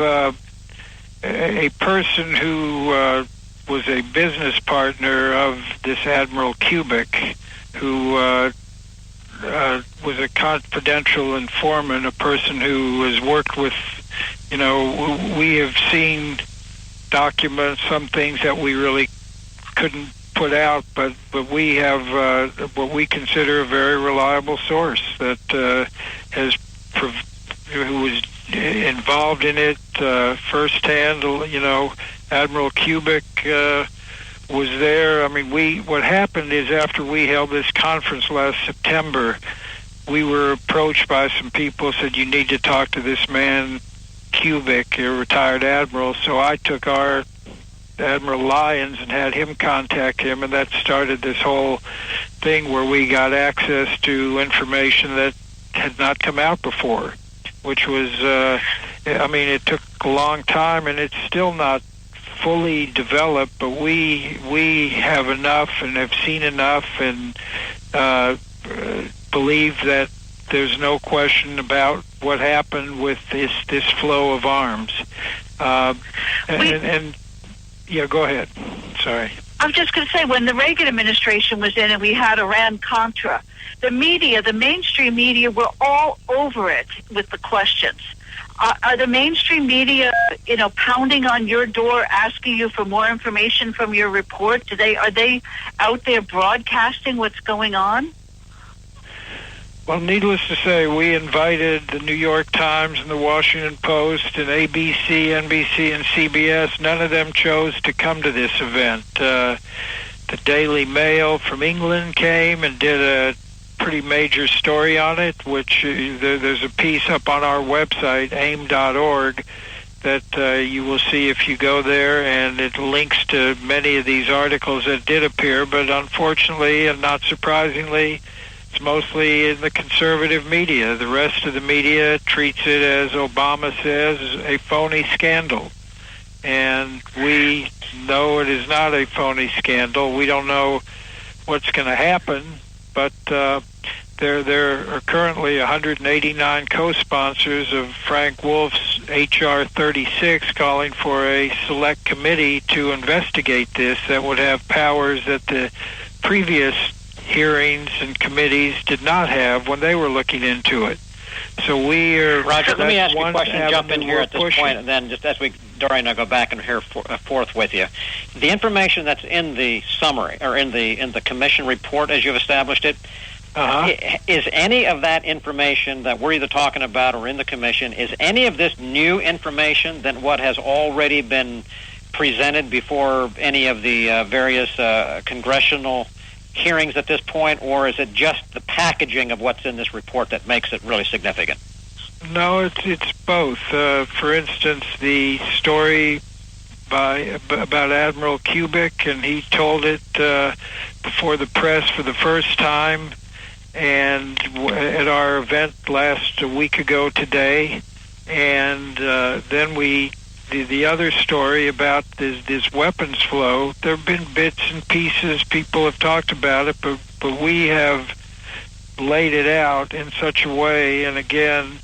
a person who was a business partner of this Admiral Kubik, who was a confidential informant, a person who has worked with, we have seen documents, some things that we really couldn't put out, but we have what we consider a very reliable source that who was involved in it firsthand. Admiral Kubik was there. I mean, what happened is after we held this conference last September, we were approached by some people, said, you need to talk to this man, Kubik, a retired admiral. So I took our Admiral Lyons and had him contact him, and that started this whole thing where we got access to information that had not come out before, which was, it took a long time, and it's still not fully developed, but we have enough and have seen enough and believe that there's no question about what happened with this flow of arms. Yeah, go ahead. Sorry. I'm just going to say, when the Reagan administration was in and we had Iran-Contra, the media, the mainstream media, were all over it with the questions. Are the mainstream media, pounding on your door, asking you for more information from your report? Are they out there broadcasting what's going on? Well, needless to say, we invited the New York Times and the Washington Post and ABC, NBC, and CBS. None of them chose to come to this event. The Daily Mail from England came and did a pretty major story on it, which there's a piece up on our website, aim.org, that you will see if you go there, and it links to many of these articles that did appear, but unfortunately and not surprisingly, it's mostly in the conservative media. The rest of the media treats it, as Obama says, a phony scandal. And we know it is not a phony scandal. We don't know what's going to happen, but there are currently 189 co-sponsors of Frank Wolf's H.R. 36 calling for a select committee to investigate this that would have powers that the previous hearings and committees did not have when they were looking into it. So we are... Roger, let me ask you a question, jump in here at this point, and then just as Dory and I go back and hear forth with you. The information that's in the summary, or in the commission report as you've established it, is any of that information that we're either talking about or in the commission, is any of this new information than what has already been presented before any of the various congressional hearings at this point, or is it just the packaging of what's in this report that makes it really significant? No, it's both. For instance, the story about Admiral Kubik, and he told it before the press for the first time, and at our event last week ago today, and then the other story about this weapons flow, there have been bits and pieces, people have talked about it, but we have laid it out in such a way, and again,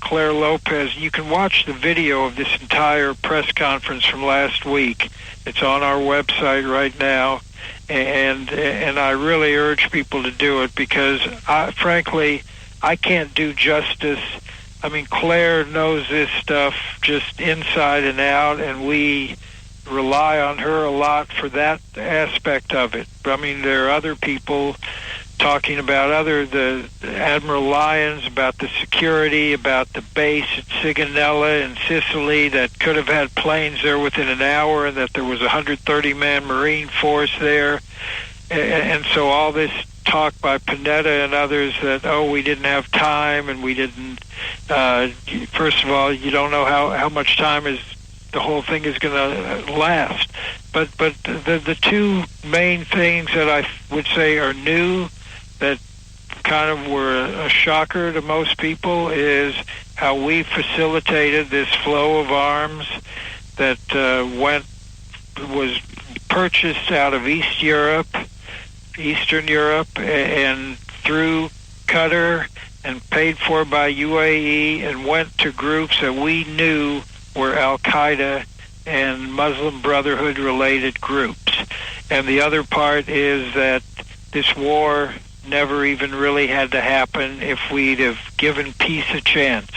Claire Lopez. You can watch the video of this entire press conference from last week. It's on our website right now, and I really urge people to do it because, frankly, I can't do justice. I mean, Claire knows this stuff just inside and out, and we rely on her a lot for that aspect of it. I mean, there are other people talking about the Admiral Lyons, about the security, about the base at Sigonella in Sicily that could have had planes there within an hour, and that there was a 130-man Marine force there. And so all this talk by Panetta and others that, we didn't have time and we didn't, first of all, you don't know how much time the whole thing is going to last. But the two main things that I would say are new that kind of were a shocker to most people is how we facilitated this flow of arms that was purchased out of Eastern Europe, and through Qatar and paid for by UAE, and went to groups that we knew were Al-Qaeda and Muslim Brotherhood related groups. And the other part is that this war never even really had to happen if we'd have given peace a chance.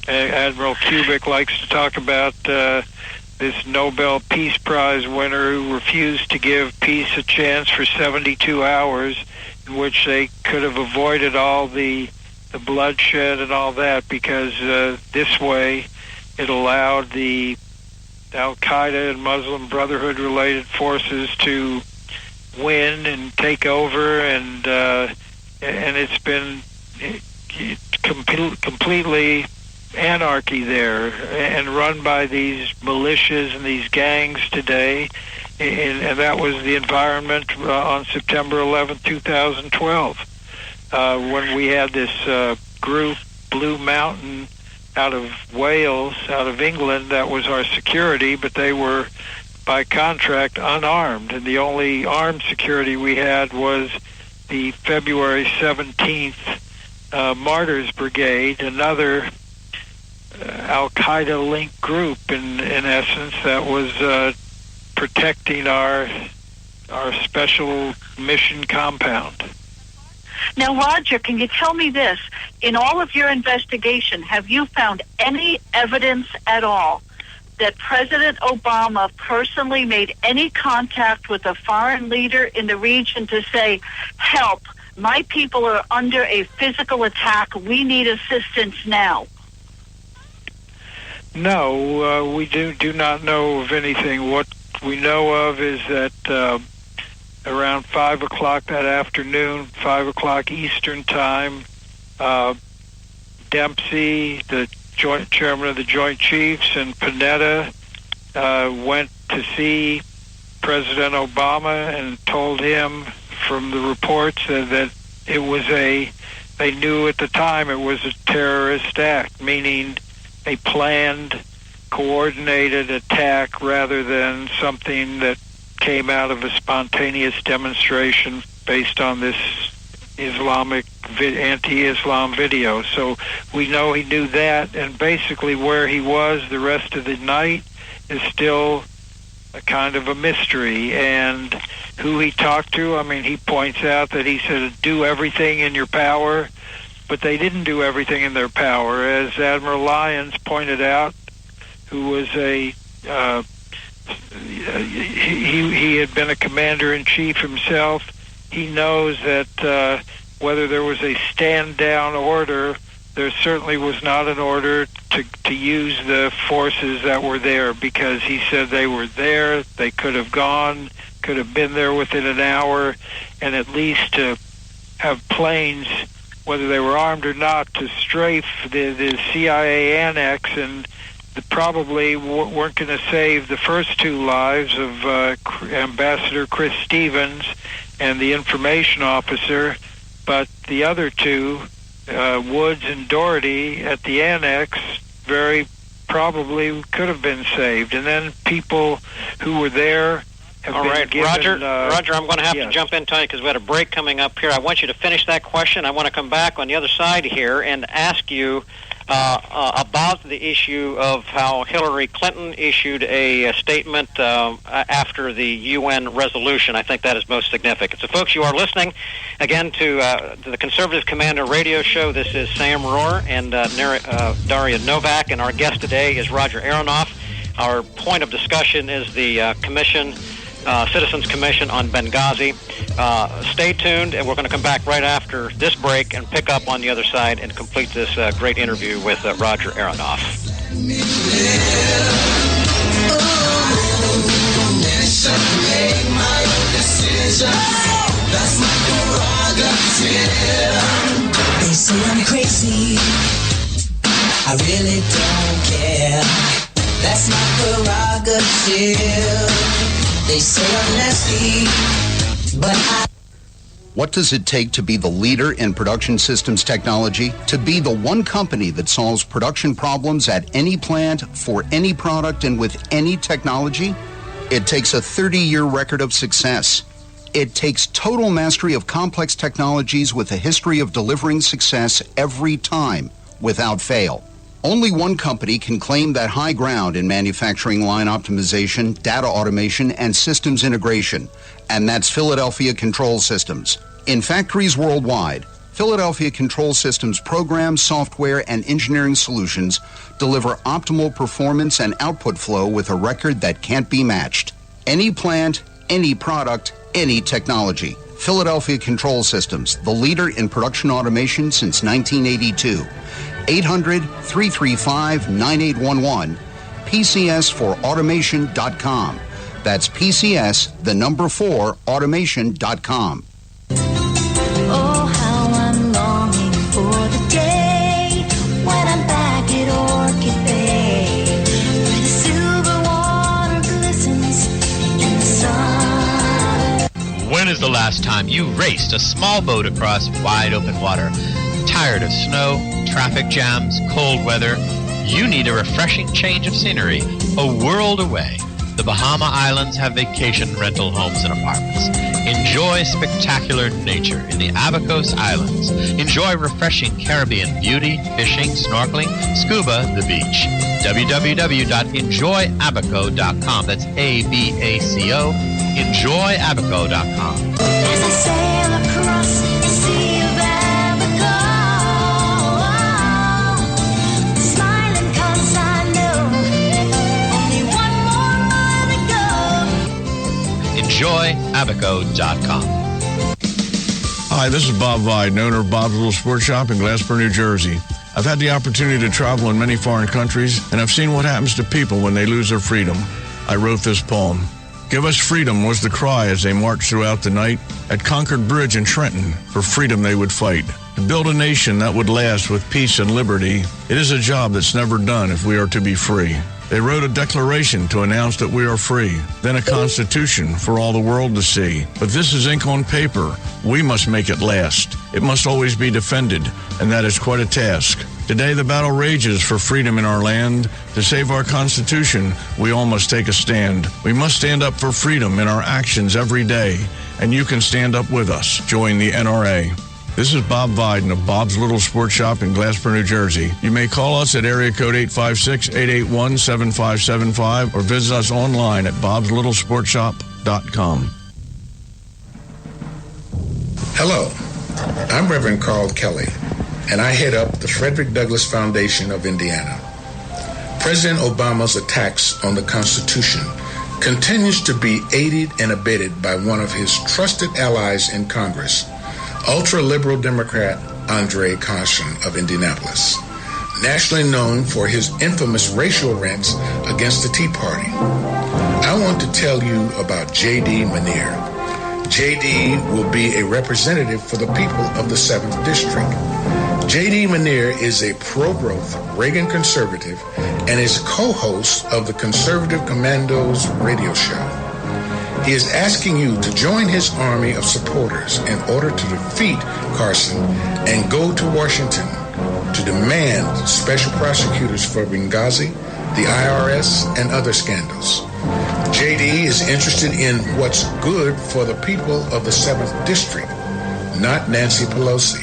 Admiral Kubik likes to talk about this Nobel Peace Prize winner who refused to give peace a chance for 72 hours, in which they could have avoided all the bloodshed and all that, because this way it allowed the Al-Qaeda and Muslim Brotherhood related forces to win and take over, and it's been completely anarchy there, and run by these militias and these gangs today, and that was the environment on September 11th, 2012, when we had this group, Blue Mountain, out of Wales, out of England, that was our security, but they were by contract unarmed, and the only armed security we had was the February 17th Martyrs Brigade, another Al-Qaeda linked group in essence that was protecting our special mission compound. Now, Roger, can you tell me this? In all of your investigation, have you found any evidence at all that President Obama personally made any contact with a foreign leader in the region to say, help, my people are under a physical attack, we need assistance now? No, we do not know of anything. What we know of is that around 5 o'clock that afternoon, 5 o'clock Eastern Time, Dempsey, the Joint Chairman of the Joint Chiefs, and Panetta went to see President Obama and told him from the reports that it was they knew at the time it was a terrorist act, meaning a planned, coordinated attack rather than something that came out of a spontaneous demonstration based on this Islamic anti-Islam video. So we know he knew that, and basically where he was the rest of the night is still a kind of a mystery. And who he talked to, I mean, he points out that he said, do everything in your power, but they didn't do everything in their power. As Admiral Lyons pointed out, who was he had been a commander-in-chief himself, he knows that whether there was a stand-down order, there certainly was not an order to use the forces that were there, because he said they were there, they could have gone, could have been there within an hour, and at least to have planes, whether they were armed or not, to strafe the CIA annex, and probably weren't going to save the first two lives of Ambassador Chris Stevens and the information officer, but the other two, Woods and Doherty, at the annex, very probably could have been saved. And then people who were there have All been right, given... Roger, I'm going to have yes. to jump in, Tony, because we had a break coming up here. I want you to finish that question. I want to come back on the other side here and ask you about the issue of how Hillary Clinton issued a statement after the UN resolution. I think that is most significant. So, folks, you are listening, again, to the Conservative Commando Radio Show. This is Sam Rohr and Daria Novak, and our guest today is Roger Aronoff. Our point of discussion is the Citizens Commission on Benghazi. Stay tuned, and we're going to come back right after this break and pick up on the other side and complete this great interview with Roger Aronoff. They say I'm crazy, I really don't care. That's my prerogative. They say I'm nasty, but I... What does it take to be the leader in production systems technology? To be the one company that solves production problems at any plant, for any product, and with any technology? It takes a 30-year record of success. It takes total mastery of complex technologies with a history of delivering success every time, without fail. Only one company can claim that high ground in manufacturing line optimization, data automation, and systems integration, and that's Philadelphia Control Systems. In factories worldwide, Philadelphia Control Systems programs, software, and engineering solutions deliver optimal performance and output flow with a record that can't be matched. Any plant, any product, any technology. Philadelphia Control Systems, the leader in production automation since 1982. 800-335-9811, PCS4automation.com. That's PCS, the number 4, automation.com. Oh, how I'm longing for the day when I'm back at Orchid Bay, where the silver water glistens in the sun. When is the last time you raced a small boat across wide open water? Tired of snow, traffic jams, cold weather? You need a refreshing change of scenery, a world away. The Bahama Islands have vacation rental homes and apartments. Enjoy spectacular nature in the Abacos Islands. Enjoy refreshing Caribbean beauty, fishing, snorkeling, scuba, the beach. www.enjoyabaco.com. That's ABACO. Enjoyabaco.com. As I sail across the sea of Abaco, smiling 'cause I know only one more mile to go. Enjoyabaco.com. Hi, this is Bob Viden, owner of Bob's Little Sports Shop in Glassboro, New Jersey. I've had the opportunity to travel in many foreign countries, and I've seen what happens to people when they lose their freedom. I wrote this poem. Give us freedom was the cry as they marched throughout the night. At Concord Bridge in Trenton, for freedom they would fight. To build a nation that would last with peace and liberty, it is a job that's never done if we are to be free. They wrote a declaration to announce that we are free, then a constitution for all the world to see. But this is ink on paper. We must make it last. It must always be defended, and that is quite a task. Today the battle rages for freedom in our land. To save our Constitution, we all must take a stand. We must stand up for freedom in our actions every day, and you can stand up with us. Join the NRA. This is Bob Viden of Bob's Little Sports Shop in Glassboro, New Jersey. You may call us at area code 856-881-7575 or visit us online at bobslittle.sportshop.com. Hello, I'm Reverend Carl Kelly, and I head up the Frederick Douglass Foundation of Indiana. President Obama's attacks on the Constitution continues to be aided and abetted by one of his trusted allies in Congress, ultra-liberal Democrat Andre Carson of Indianapolis, nationally known for his infamous racial rants against the Tea Party. I want to tell you about J.D. Manier. J.D. will be a representative for the people of the 7th District. J.D. Manier is a pro-growth Reagan conservative and is co-host of the Conservative Commandos Radio Show. He is asking you to join his army of supporters in order to defeat Carson and go to Washington to demand special prosecutors for Benghazi, the IRS, and other scandals. JD is interested in what's good for the people of the 7th District, not Nancy Pelosi.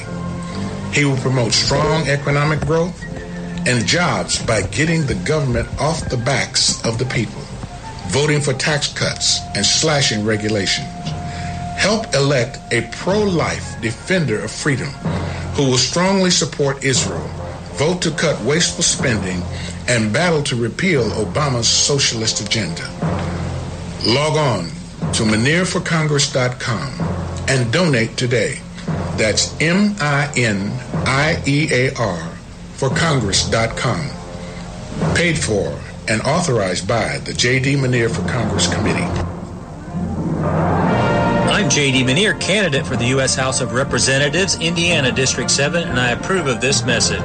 He will promote strong economic growth and jobs by getting the government off the backs of the people, voting for tax cuts and slashing regulation. Help elect a pro-life defender of freedom who will strongly support Israel, vote to cut wasteful spending, and battle to repeal Obama's socialist agenda. Log on to MinierForCongress.com and donate today. That's MINIEAR for Congress.com. Paid for and authorized by the J.D. Minier for Congress Committee. I'm J.D. Minier, candidate for the U.S. House of Representatives, Indiana District 7, and I approve of this message.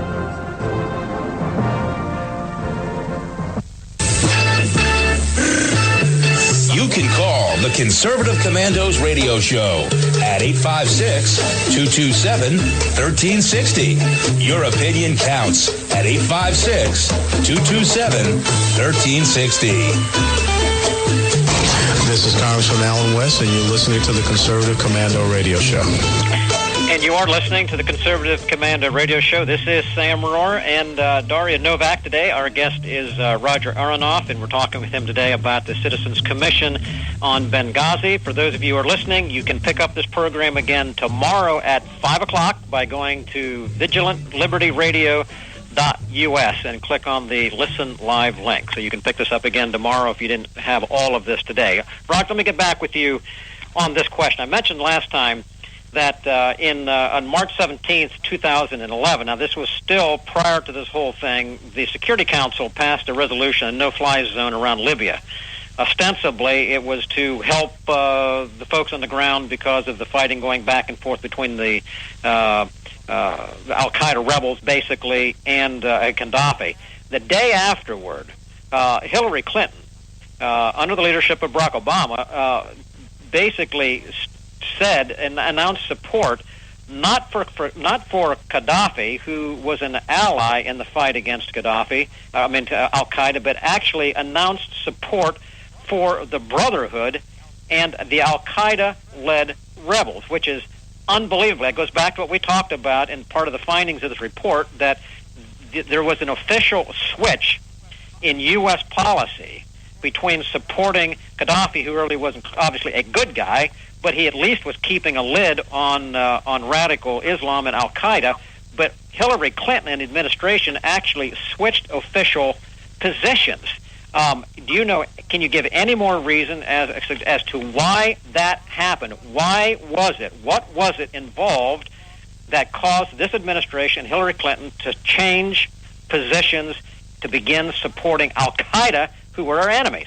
You can call the Conservative Commandos Radio Show at 856-227-1360. Your opinion counts at 856-227-1360. This is Congressman Alan West, and you're listening to the Conservative Commando Radio Show. And you are listening to the Conservative Commando Radio Show. This is Sam Rohr and Daria Novak today. Our guest is Roger Aronoff, and we're talking with him today about the Citizens Commission on Benghazi. For those of you who are listening, you can pick up this program again tomorrow at 5 o'clock by going to VigilantLibertyRadio.us and click on the Listen Live link. So you can pick this up again tomorrow if you didn't have all of this today. Roger, let me get back with you on this question. I mentioned last time that on March 17th, 2011, now this was still prior to this whole thing, the Security Council passed a resolution, a no-fly zone around Libya. Ostensibly, it was to help the folks on the ground because of the fighting going back and forth between the Al-Qaeda rebels, basically, and Gaddafi. The day afterward, Hillary Clinton, under the leadership of Barack Obama, basically said and announced support not for Gaddafi, who was an ally in the fight against Al-Qaeda, but actually announced support for the Brotherhood and the Al-Qaeda-led rebels, which is unbelievable. That goes back to what we talked about in part of the findings of this report, that there was an official switch in U.S. policy between supporting Gaddafi, who really wasn't obviously a good guy, but he at least was keeping a lid on radical Islam and Al-Qaeda. But Hillary Clinton and the administration actually switched official positions. Do you know? Can you give any more reason as to why that happened? Why was it? What was it involved that caused this administration, Hillary Clinton, to change positions to begin supporting Al-Qaeda, who were our enemies?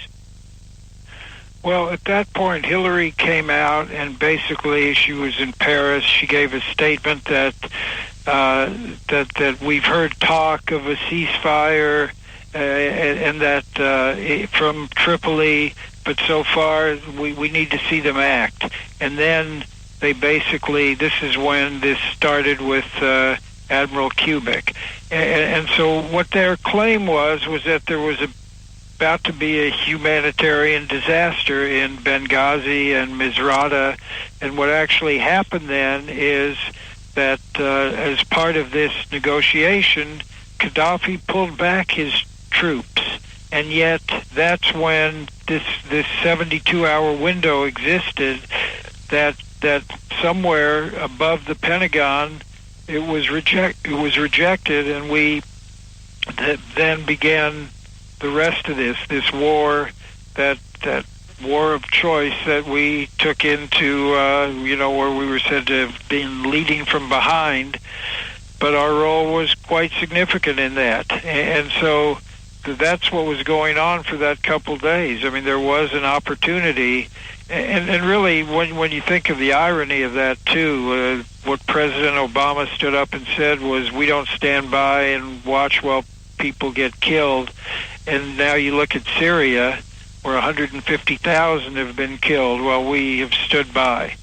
Well, at that point, Hillary came out and basically she was in Paris. She gave a statement that we've heard talk of a ceasefire and that from Tripoli, but so far we need to see them act. And then they basically, this is when this started with Admiral Kubik. And so what their claim was that there was about to be a humanitarian disaster in Benghazi and Misrata, and what actually happened then is that as part of this negotiation, Gaddafi pulled back his troops, and yet that's when this 72-hour window existed that somewhere above the Pentagon it was rejected, and we then began the rest of this war, that war of choice that we took into, where we were said to have been leading from behind, but our role was quite significant in that. And so that's what was going on for that couple days. I mean, there was an opportunity, and really, when you think of the irony of that, too, what President Obama stood up and said was, we don't stand by and watch while people get killed. And now you look at Syria, where 150,000 have been killed while we have stood by.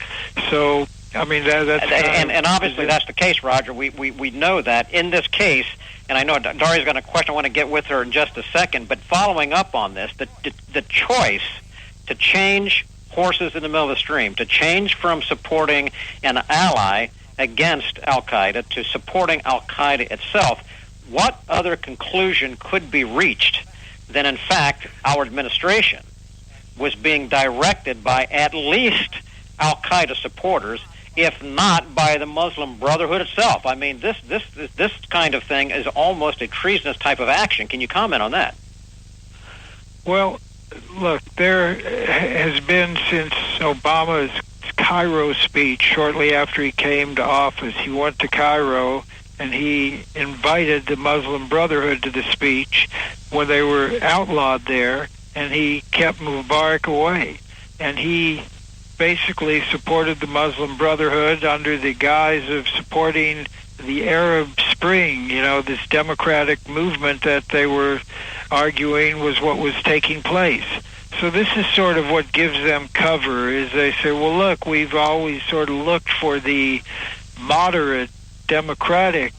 So, I mean, that's... And obviously that's the case, Roger. We know that. In this case, and I know Daria's got a question I want to get with her in just a second, but following up on this, the choice to change horses in the middle of the stream, to change from supporting an ally against al-Qaeda to supporting al-Qaeda itself, what other conclusion could be reached than, in fact, our administration was being directed by at least al-Qaeda supporters, if not by the Muslim Brotherhood itself? I mean, this kind of thing is almost a treasonous type of action. Can you comment on that? Well, look, there has been since Obama's Cairo speech shortly after he came to office. He went to Cairo and he invited the Muslim Brotherhood to the speech when they were outlawed there, and he kept Mubarak away. And he basically supported the Muslim Brotherhood under the guise of supporting the Arab Spring, this democratic movement that they were arguing was what was taking place. So this is sort of what gives them cover, is they say, well, look, we've always sort of looked for the moderate democratic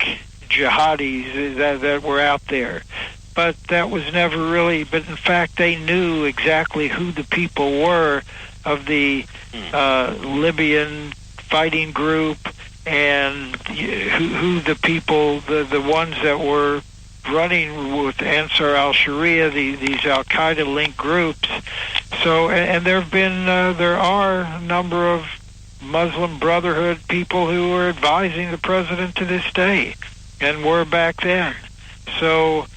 jihadis that were out there. But that was never really, but in fact they knew exactly who the people were of the Libyan fighting group, and who the people, the ones that were running with Ansar al-Sharia, these al-Qaeda-linked groups. So, and there are a number of Muslim Brotherhood people who are advising the president to this day, and were back then. So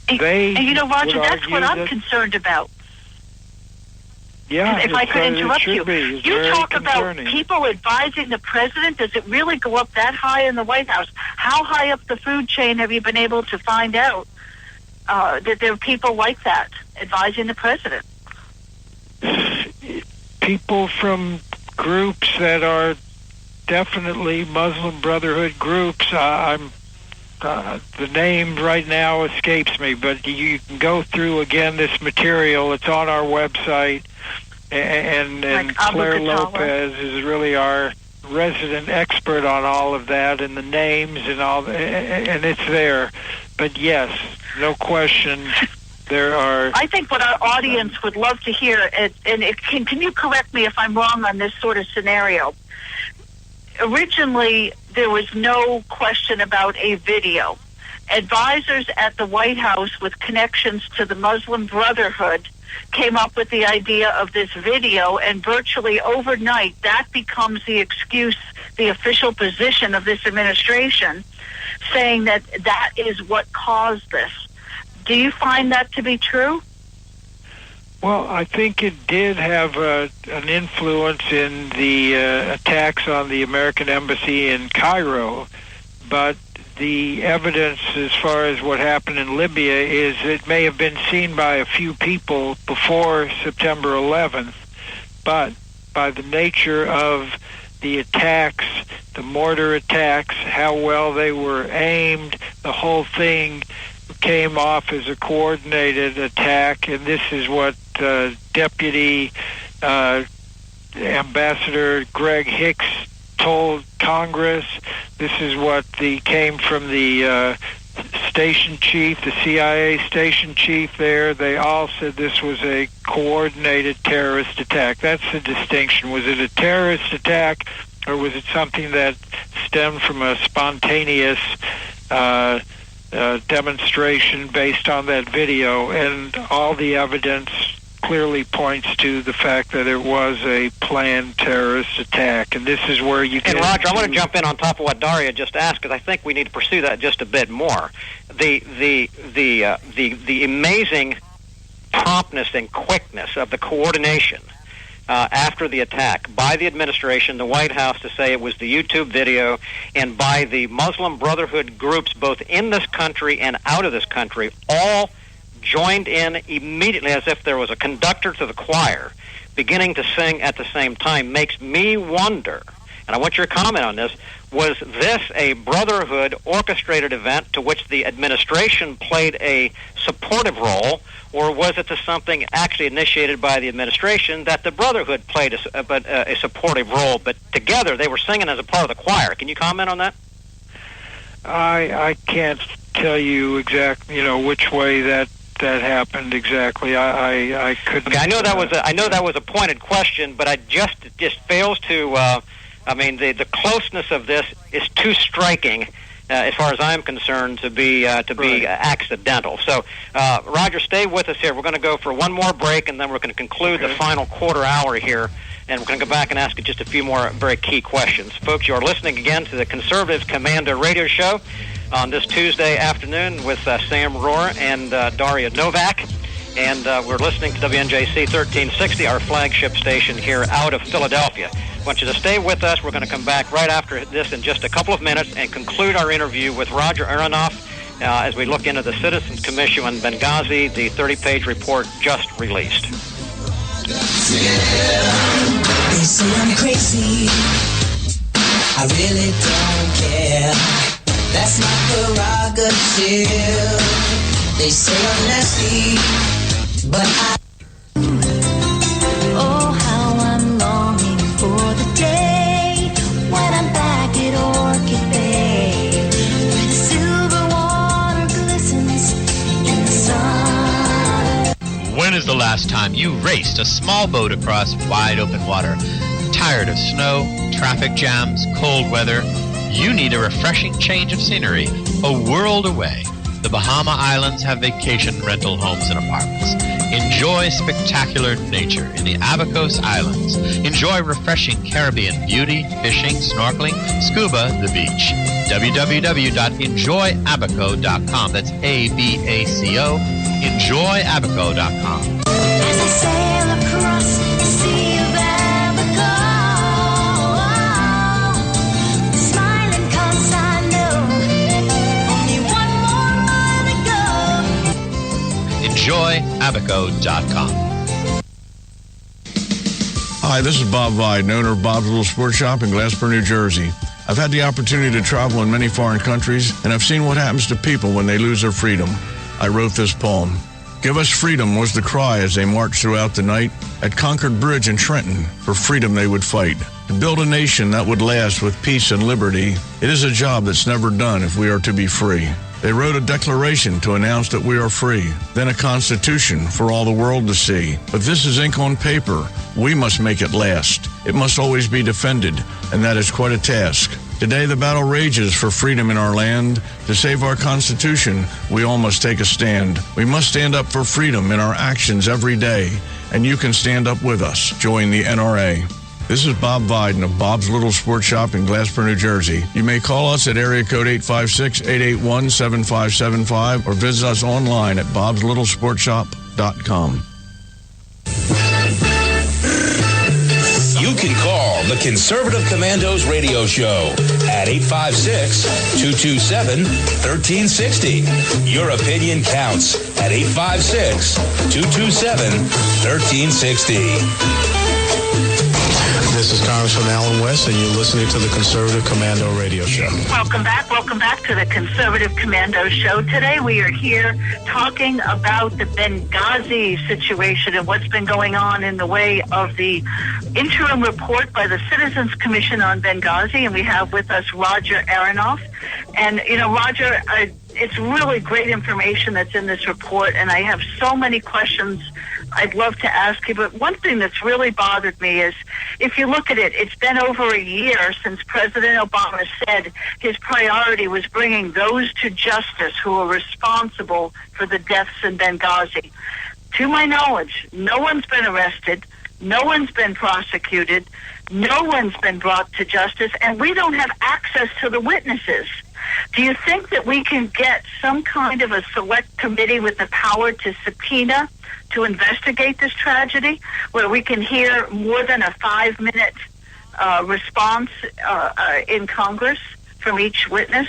they... And Roger, that's what I'm concerned about. Yeah, if I could interrupt you. You talk about concerning. People advising the president. Does it really go up that high in the White House? How high up the food chain have you been able to find out that there are people like that advising the president? People from groups that are definitely Muslim Brotherhood groups. The name right now escapes me, but you can go through again this material. It's on our website. And like Claire Lopez is really our resident expert on all of that, and the names and all, and it's there. But yes, no question, there are... I think what our audience would love to hear, can you correct me if I'm wrong on this sort of scenario? Originally, there was no question about a video. Advisors at the White House with connections to the Muslim Brotherhood came up with the idea of this video, and virtually overnight that becomes the excuse, the official position of this administration, saying that is what caused this. Do you find that to be true? Well, I think it did have an influence in the attacks on the American embassy in Cairo, but the evidence as far as what happened in Libya is it may have been seen by a few people before September 11th, but by the nature of the attacks, the mortar attacks, how well they were aimed, the whole thing came off as a coordinated attack, and this is what Deputy Ambassador Greg Hicks told Congress. This is what came from the station chief, the CIA station chief there. They all said this was a coordinated terrorist attack. That's the distinction. Was it a terrorist attack, or was it something that stemmed from a spontaneous demonstration based on that video? And all the evidence clearly points to the fact that it was a planned terrorist attack, and this is where you get... And Roger, I want to jump in on top of what Daria just asked, because I think we need to pursue that just a bit more. The amazing promptness and quickness of the coordination after the attack by the administration, the White House to say it was the YouTube video, and by the Muslim Brotherhood groups both in this country and out of this country, all joined in immediately as if there was a conductor to the choir beginning to sing at the same time, makes me wonder, and I want your comment on this, was this a Brotherhood orchestrated event to which the administration played a supportive role, or was it to something actually initiated by the administration that the Brotherhood played a supportive role, but together they were singing as a part of the choir? Can you comment on that? I can't tell you exactly, which way that that happened exactly. I couldn't. Okay, I know that was a pointed question, but it just fails to. The closeness of this is too striking, as far as I'm concerned, to be accidental. So, Roger, stay with us here. We're going to go for one more break, and then we're going to conclude the final quarter hour here. And we're going to go back and ask you just a few more very key questions. Folks, you are listening again to the Conservative Commando Radio Show on this Tuesday afternoon with Sam Rohr and Daria Novak. And we're listening to WNJC 1360, our flagship station here out of Philadelphia. I want you to stay with us. We're going to come back right after this in just a couple of minutes and conclude our interview with Roger Aronoff as we look into the Citizens Commission on Benghazi, the 30-page report just released. They say I'm crazy, I really don't care, that's my prerogative. They say I'm nasty, but I... Oh, how I'm longing for the day when I'm back at Orchid Bay, where the silver water glistens in the sun. When is the last time you raced a small boat across wide open water? Tired of snow, traffic jams, cold weather? You need a refreshing change of scenery, a world away. The Bahama Islands have vacation rental homes and apartments. Enjoy spectacular nature in the Abacos Islands. Enjoy refreshing Caribbean beauty, fishing, snorkeling, scuba, the beach. www.enjoyabaco.com. That's ABACO. Enjoyabaco.com. As I sail across the sea of Abaco, smiling 'cause I know only one more mile to go. Enjoyabaco.com. Hi, this is Bob Vide, owner of Bob's Little Sports Shop in Glasper, New Jersey. I've had the opportunity to travel in many foreign countries, and I've seen what happens to people when they lose their freedom. I wrote this poem. Give us freedom was the cry as they marched throughout the night. At Concord Bridge in Trenton, for freedom they would fight. To build a nation that would last with peace and liberty, it is a job that's never done if we are to be free. They wrote a declaration to announce that we are free, then a constitution for all the world to see. But this is ink on paper. We must make it last. It must always be defended, and that is quite a task. Today the battle rages for freedom in our land. To save our Constitution, we all must take a stand. We must stand up for freedom in our actions every day, and you can stand up with us. Join the NRA. This is Bob Viden of Bob's Little Sports Shop in Glasper, New Jersey. You may call us at area code 856-881-7575 or visit us online at bobslittle.sportshop.com. You can call the Conservative Commandos Radio Show at 856-227-1360. Your opinion counts at 856-227-1360. This is Congressman Alan West, and you're listening to the Conservative Commando Radio Show. Welcome back to the Conservative Commando Show. Today we are here talking about the Benghazi situation and what's been going on in the way of the interim report by the Citizens Commission on Benghazi, and we have with us Roger Aronoff. And, you know, Roger, it's really great information that's in this report, and I have so many questions I'd love to ask you. But one thing that's really bothered me is, if you look at it, it's been over a year since President Obama said his priority was bringing those to justice who are responsible for the deaths in Benghazi. To my knowledge, no one's been arrested, no one's been prosecuted, no one's been brought to justice, and we don't have access to the witnesses. Do you think that we can get some kind of a select committee with the power to subpoena to investigate this tragedy, where we can hear more than a 5-minute response in Congress from each witness?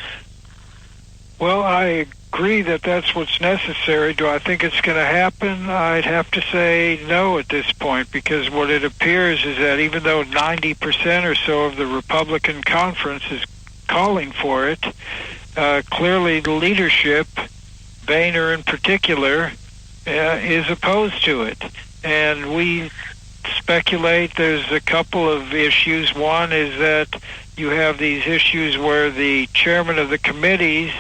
Well, I agree that that's what's necessary. Do I think it's going to happen? I'd have to say no at this point, because what it appears is that even though 90% or so of the Republican conference is calling for it, clearly the leadership, Boehner in particular, is opposed to it. And we speculate there's a couple of issues. One is that you have these issues where the chairman of the committees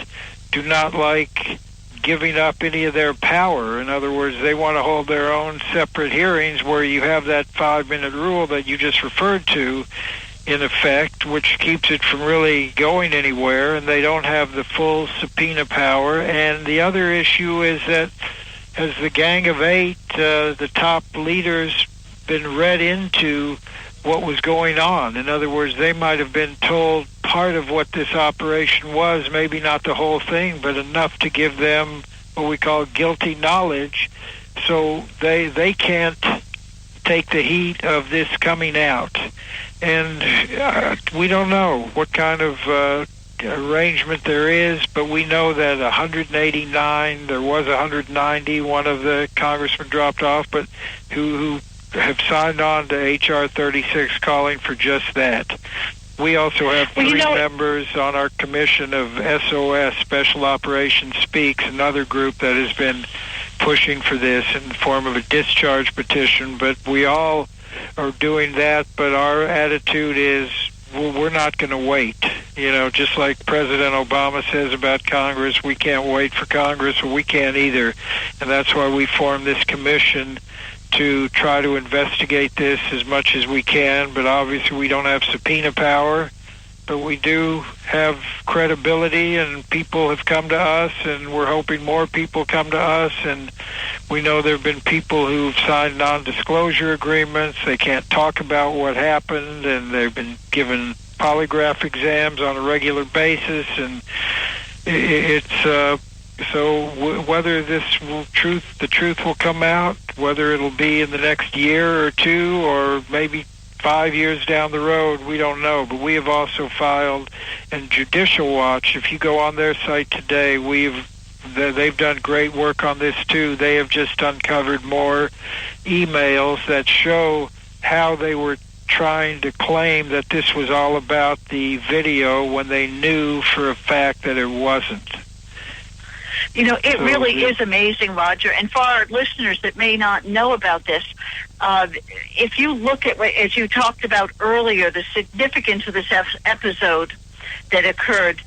do not like giving up any of their power. In other words, they want to hold their own separate hearings where you have that 5-minute rule that you just referred to in effect, which keeps it from really going anywhere, and they don't have the full subpoena power. And the other issue is that as the Gang of Eight, the top leaders, been read into what was going on. In other words, they might have been told part of what this operation was, maybe not the whole thing, but enough to give them what we call guilty knowledge, so they can't take the heat of this coming out. And we don't know what kind of arrangement there is, but we know that 189, there was 190, one of the congressmen dropped off, but who have signed on to H.R. 36 calling for just that. We also have three members on our commission of SOS, Special Operations Speaks, another group that has been pushing for this in the form of a discharge petition, but we all are doing that, but our attitude is we're not going to wait. You know, just like President Obama says about Congress, we can't wait for Congress, well, we can't either. And that's why we formed this commission to try to investigate this as much as we can, but obviously we don't have subpoena power, but we do have credibility, and people have come to us, and we're hoping more people come to us, and we know there have been people who've signed non-disclosure agreements. They can't talk about what happened, and they've been given polygraph exams on a regular basis, and it's so whether the truth will come out, whether it'll be in the next year or two, or maybe 5 years down the road, we don't know. But we have also filed, and Judicial Watch, if you go on their site today, they've done great work on this too. They have just uncovered more emails that show how they were trying to claim that this was all about the video when they knew for a fact that it wasn't. You know, it really is amazing, Roger. And for our listeners that may not know about this, if you look at, as you talked about earlier, the significance of this episode that occurred,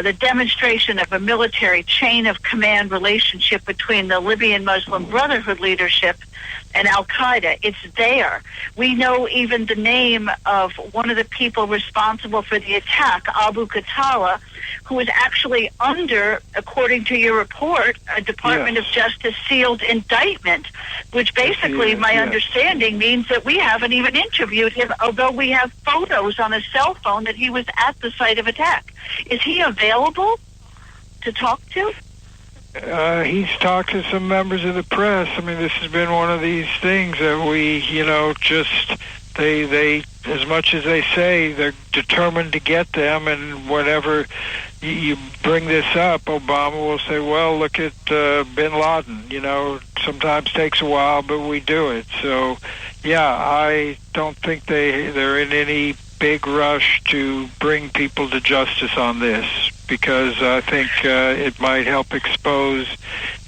the demonstration of a military chain of command relationship between the Libyan Muslim Brotherhood leadership and Al-Qaeda. It's there. We know even the name of one of the people responsible for the attack, Abu Qatala, who is actually under, according to your report, a Department of Justice sealed indictment, which basically, my understanding, means that we haven't even interviewed him, although we have photos on his cell phone that he was at the site of attack. Is he available to talk to? He's talked to some members of the press. I mean, this has been one of these things that we, they as much as they say, they're determined to get them, and whenever you bring this up, Obama will say, well, look at bin Laden. Sometimes takes a while, but we do it. So, I don't think they're in any big rush to bring people to justice on this, because I think it might help expose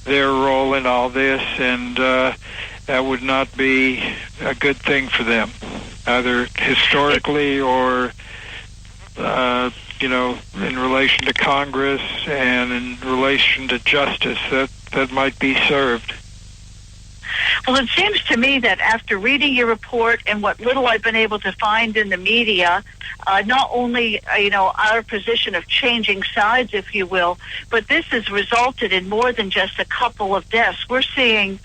their role in all this, and that would not be a good thing for them, either historically or, in relation to Congress and in relation to justice that might be served. Well, it seems to me that after reading your report and what little I've been able to find in the media, not only, our position of changing sides, if you will, but this has resulted in more than just a couple of deaths. We're seeing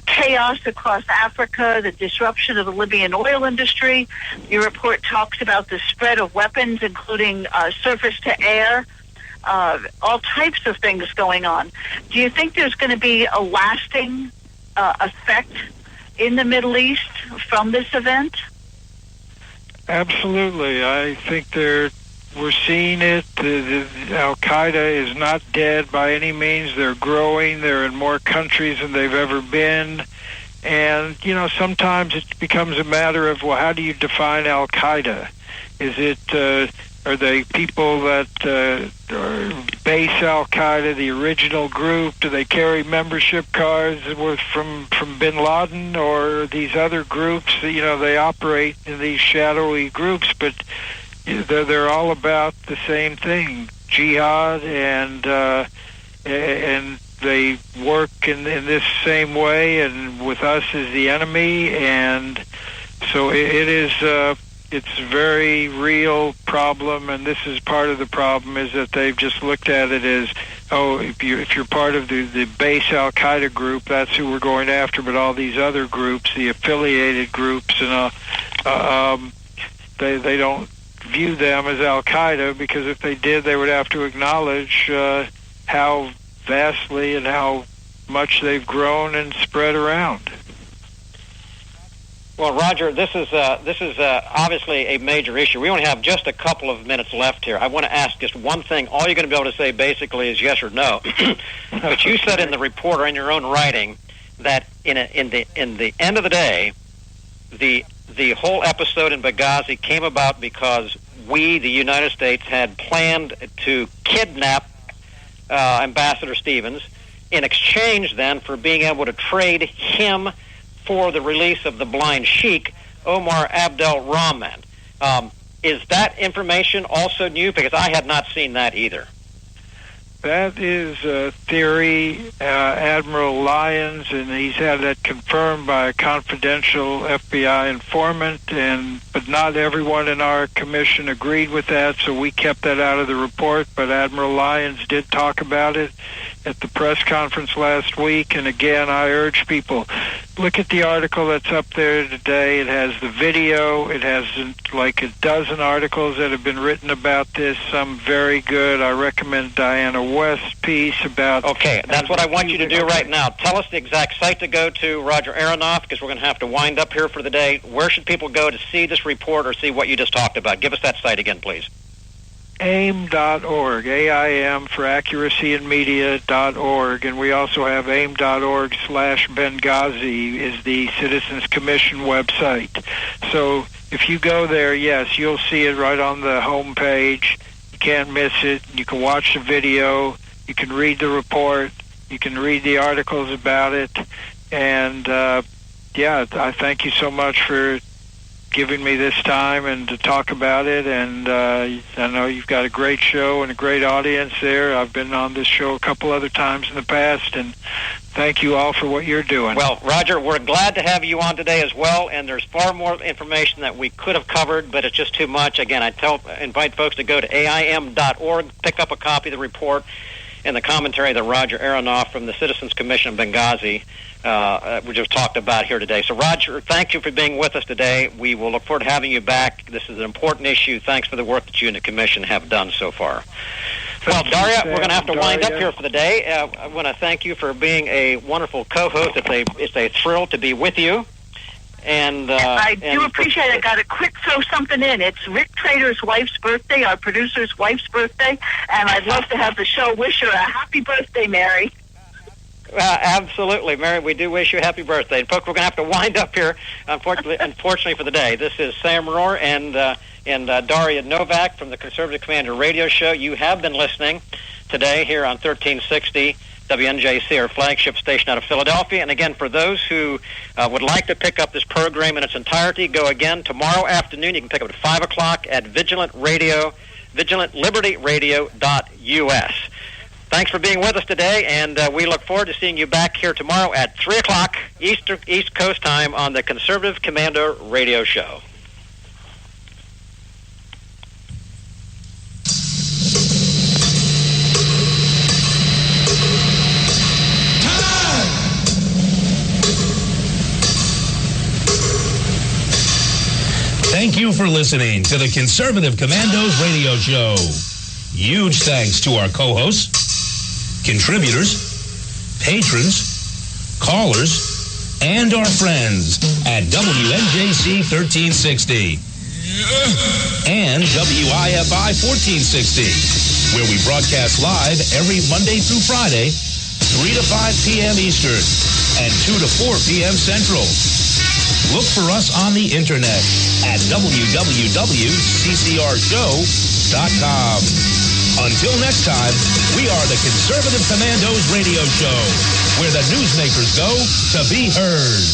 chaos across Africa, the disruption of the Libyan oil industry. Your report talks about the spread of weapons, including surface to air, all types of things going on. Do you think there's going to be a lasting effect in the Middle East from this event? Absolutely. I think we're seeing it. Al-Qaeda is not dead by any means. They're growing. They're in more countries than they've ever been. And, sometimes it becomes a matter of, well, how do you define Al-Qaeda? Is it, are they people that base Al-Qaeda, the original group? Do they carry membership cards from bin Laden, or these other groups? They operate in these shadowy groups, but they're all about the same thing, jihad, and and they work in this same way, and with us as the enemy, and so it is. It's a very real problem, and this is part of the problem, is that they've just looked at it as, oh, if you're part of the base Al-Qaeda group, that's who we're going after, but all these other groups, the affiliated groups, and they don't view them as Al-Qaeda, because if they did, they would have to acknowledge how vastly and how much they've grown and spread around. Well, Roger, this is obviously a major issue. We only have just a couple of minutes left here. I want to ask just one thing. All you're going to be able to say basically is yes or no. But you said in the report or in your own writing that in the end of the day, the whole episode in Benghazi came about because we, the United States, had planned to kidnap Ambassador Stevens in exchange then for being able to trade him for the release of the blind sheik, Omar Abdel Rahman. Is that information also new? Because I had not seen that either. That is a theory. Admiral Lyons, and he's had that confirmed by a confidential FBI informant, but not everyone in our commission agreed with that, so we kept that out of the report. But Admiral Lyons did talk about it at the press conference last week, and again, I urge people, look at the article that's up there today. It has the video. It has like a dozen articles that have been written about this, some very good. I recommend Diana West's piece about... Okay, that's what I want you to do right now. Tell us the exact site to go to, Roger Aronoff, because we're going to have to wind up here for the day. Where should people go to see this report or see what you just talked about? Give us that site again, please. AIM.org, AIM for accuracyandmedia.org, and we also have AIM.org/Benghazi is the Citizens Commission website. So if you go there, yes, you'll see it right on the home page. You can't miss it. You can watch the video. You can read the report. You can read the articles about it. And, I thank you so much for giving me this time and to talk about it, and I know you've got a great show and a great audience there. I've been on this show a couple other times in the past, and thank you all for what you're doing. Well, Roger, we're glad to have you on today as well, and there's far more information that we could have covered, but it's just too much. Again, invite folks to go to AIM.org, pick up a copy of the report and the commentary that Roger Aronoff from the Citizens Commission of Benghazi we just talked about here today. So, Roger, thank you for being with us today. We will look forward to having you back. This is an important issue. Thanks for the work that you and the Commission have done so far. Well, Daria, we're going to have to wind up here for the day. I want to thank you for being a wonderful co-host. It's a thrill to be with you. And I do appreciate it. I got to quick throw something in. It's Rick Trader's wife's birthday, our producer's wife's birthday, and I'd love to have the show wish her a happy birthday, Mary. Absolutely, Mary. We do wish you a happy birthday. And folks, we're going to have to wind up here, unfortunately for the day. This is Sam Rohr and Daria Novak from the Conservative Commander Radio Show. You have been listening today here on 1360 WNJC, our flagship station out of Philadelphia. And again, for those who would like to pick up this program in its entirety, go again tomorrow afternoon. You can pick up at 5 o'clock at VigilantLibertyRadio.us. Thanks for being with us today, and we look forward to seeing you back here tomorrow at 3 o'clock East Coast time on the Conservative Commander Radio Show. Thank you for listening to the Conservative Commandos Radio Show. Huge thanks to our co-hosts, contributors, patrons, callers, and our friends at WNJC 1360 and WIFI 1460, where we broadcast live every Monday through Friday, 3 to 5 p.m. Eastern and 2 to 4 p.m. Central. Look for us on the internet at www.ccrshow.com. Until next time, we are the Conservative Commandos Radio Show, where the newsmakers go to be heard.